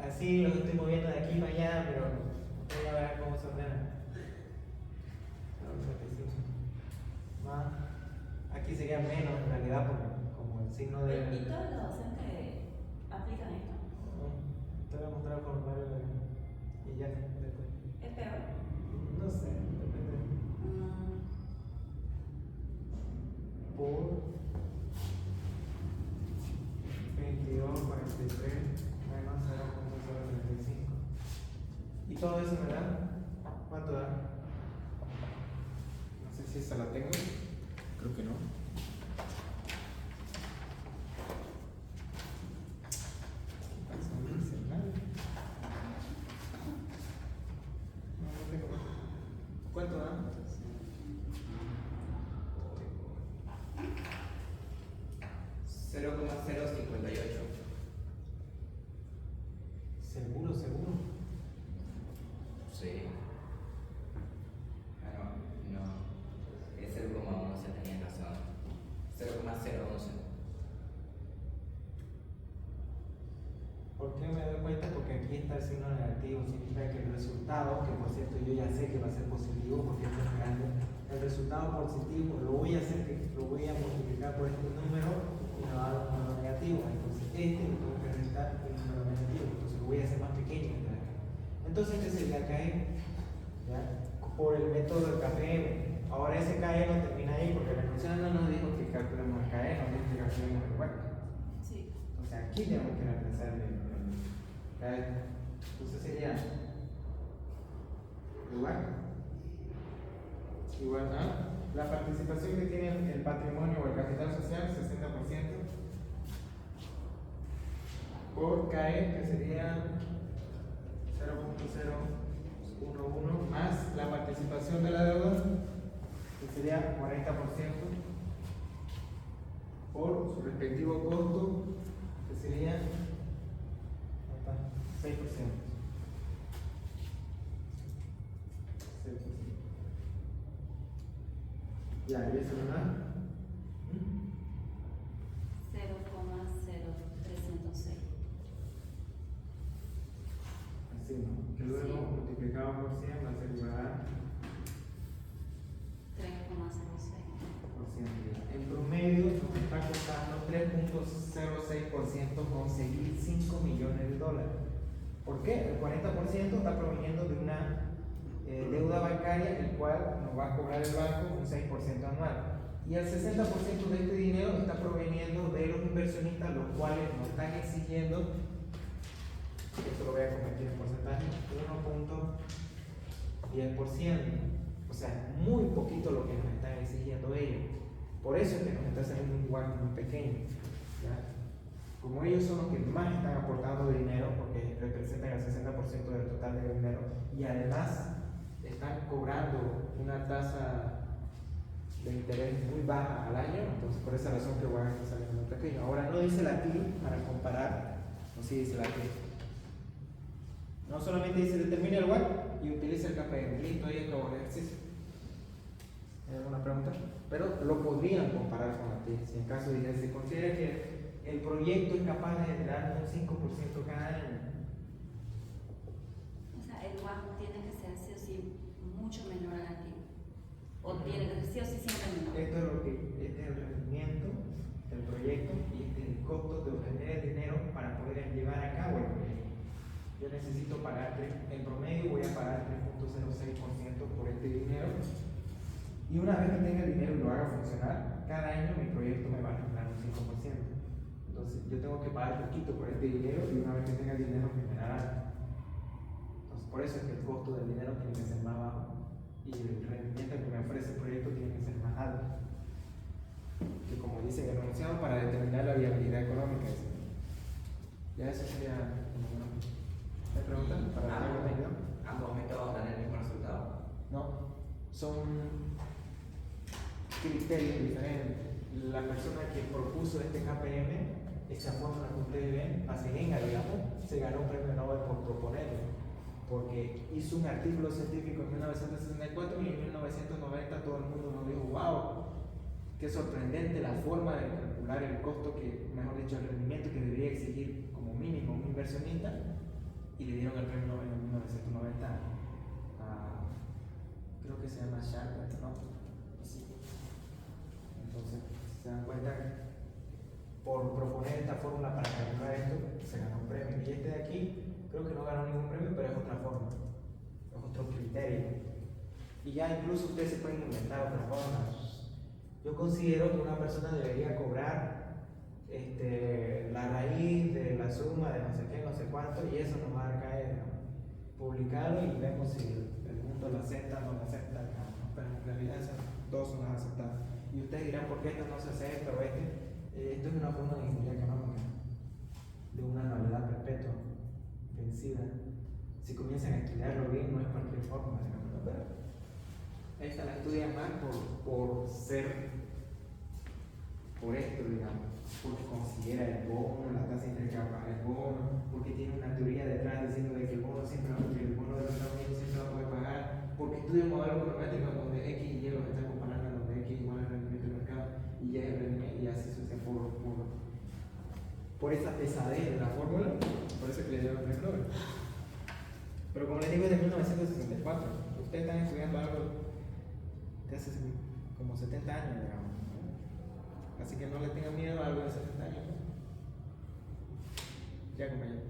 A: Así lo estoy moviendo de aquí para allá, pero voy a ver cómo se ordena. Más. Aquí sería menos en realidad, porque como el signo de.
B: ¿Y todos los docentes aplican esto?
A: Te voy a mostrar el formulario y ya después.
B: ¿Es peor?
A: No sé, depende. Por 22,43 menos 0,035. ¿Y todo eso me da? ¿Cuánto da? No sé si esa la tengo. Creo que no. No dice nada. No tengo. ¿Cuánto da? Seguro, seguro.
D: Sí. Ah, no. Es 0,11, tenías razón. 0,011.
A: ¿Por qué me doy cuenta? Porque aquí está el signo negativo, significa que el resultado, que por cierto yo ya sé que va a ser positivo porque esto es grande, el resultado positivo lo voy a hacer, lo voy a multiplicar por este número y me va a dar un número negativo. Entonces este lo tengo que restar el número negativo, entonces lo voy a hacer más pequeño. Entonces este sería KM, ¿ya? Por el método del KPM. Ahora ese KM no termina ahí porque la ecuación no nos dijo que calculemos el KM, nos dijo que calculemos el hueco.
B: Sí.
A: O sea, aquí tenemos que reemplazar el KM. Entonces sería igual a la participación que tiene el patrimonio o el capital social, 60%, por KE, que sería 0,011 más la participación de la deuda, que sería 40%, por su respectivo costo, que sería 6%. 6%. Ya, ¿y eso no da?
B: 0,0306.
A: Así, ¿no? Que luego
B: Sí.
A: multiplicado por 100 va a ser igual a
B: 3,06.
A: En promedio nos está costando 3,06% conseguir 5 millones de dólares. ¿Por qué? El 40% está proveniendo de una deuda bancaria, el cual nos va a cobrar el banco un 6% anual. Y el 60% de este dinero está proveniendo de los inversionistas, los cuales nos están exigiendo, esto lo voy a convertir en porcentaje, 1,10%. O sea, muy poquito lo que nos están exigiendo ellos. Por eso es que nos está saliendo un igual muy pequeño, ¿ya? Como ellos son los que más están aportando dinero, porque representan el 60% del total de dinero, y además están cobrando una tasa de interés muy baja al año, entonces por esa razón que el WAC está saliendo muy pequeño. Ahora no dice la TIL para comparar, no sí dice la TIL. No solamente dice determina el WAC y utiliza el KPM, listo, ahí acabó el ejercicio. ¿Hay alguna pregunta? Pero lo podrían comparar con la TIL, si en caso de que se considere que el proyecto es capaz de generar un 5% cada año.
B: O sea, el WAC tiene que ser sí o sí mucho menor al activo. O tiene que ser sí o sí siempre menor.
A: Esto es lo que este es el rendimiento del proyecto y este es el costo de obtener el dinero para poder llevar a cabo el proyecto. Yo necesito pagar, en promedio voy a pagar 3,06% por este dinero, y una vez que tenga el dinero y lo haga funcionar, cada año mi proyecto me va a generar un 5%. Entonces yo tengo que pagar poquito por este dinero, y una vez que tenga el dinero generará Por eso es que el costo del dinero tiene que ser más bajo y el rendimiento que me ofrece el proyecto tiene que ser más alto. Que como dice el enunciado, para determinar la viabilidad económica. Ya eso sería como una. ¿Me preguntan? ¿Para
D: Ah,
A: darle una idea?
D: ambos métodos dan el mismo resultado.
A: No, son criterios diferentes. La persona que propuso este KPM, esa fórmula que ustedes ven, Paseguenga, digamos, se ganó un premio Nobel por proponerlo, porque hizo un artículo científico en 1964 y en 1990 todo el mundo nos dijo, wow, qué sorprendente la forma de calcular el costo que, mejor dicho, el rendimiento que debería exigir como mínimo un inversionista, y le dieron el premio Nobel en 1990 a, creo que se llama Sharper, ¿no? Sí. Entonces, se dan cuenta que por proponer esta fórmula para calcular esto, se ganó un premio. Y este de aquí, creo que no ganó ningún premio, pero es otra forma, es otro criterio. Y ya incluso ustedes se pueden inventar otras formas. Yo considero que una persona debería cobrar la raíz de la suma de no sé qué, no sé cuánto, y eso nos va a caer, ¿no? Publicarlo y vemos si el mundo lo acepta o no lo acepta, ¿no? Pero en realidad esas dos son las aceptadas. Y ustedes dirán, ¿por qué esto no se acepta o este? Esto es una forma de ingeniería económica, de una anualidad perpetua, vencida. Si comienzan a estudiarlo bien, no es cualquier forma, ¿no? Pero esta la estudian más por esto, digamos, porque considera el bono, la tasa de intercambio el bono, porque tiene una teoría detrás diciendo de que el bono siempre va, que el bono de los Estados Unidos siempre va a poder pagar, porque estudia un modelo económico donde X y Y los están comparando, donde X igual al rendimiento del mercado y Y es el rendimiento, y así sucede por esa pesadez de la fórmula, por eso que le dieron el premio Nobel. Pero como les digo, es de 1964, ustedes están estudiando algo de hace como 70 años, digamos. Así que no le tengan miedo a algo de 70 años. Ya, compañero.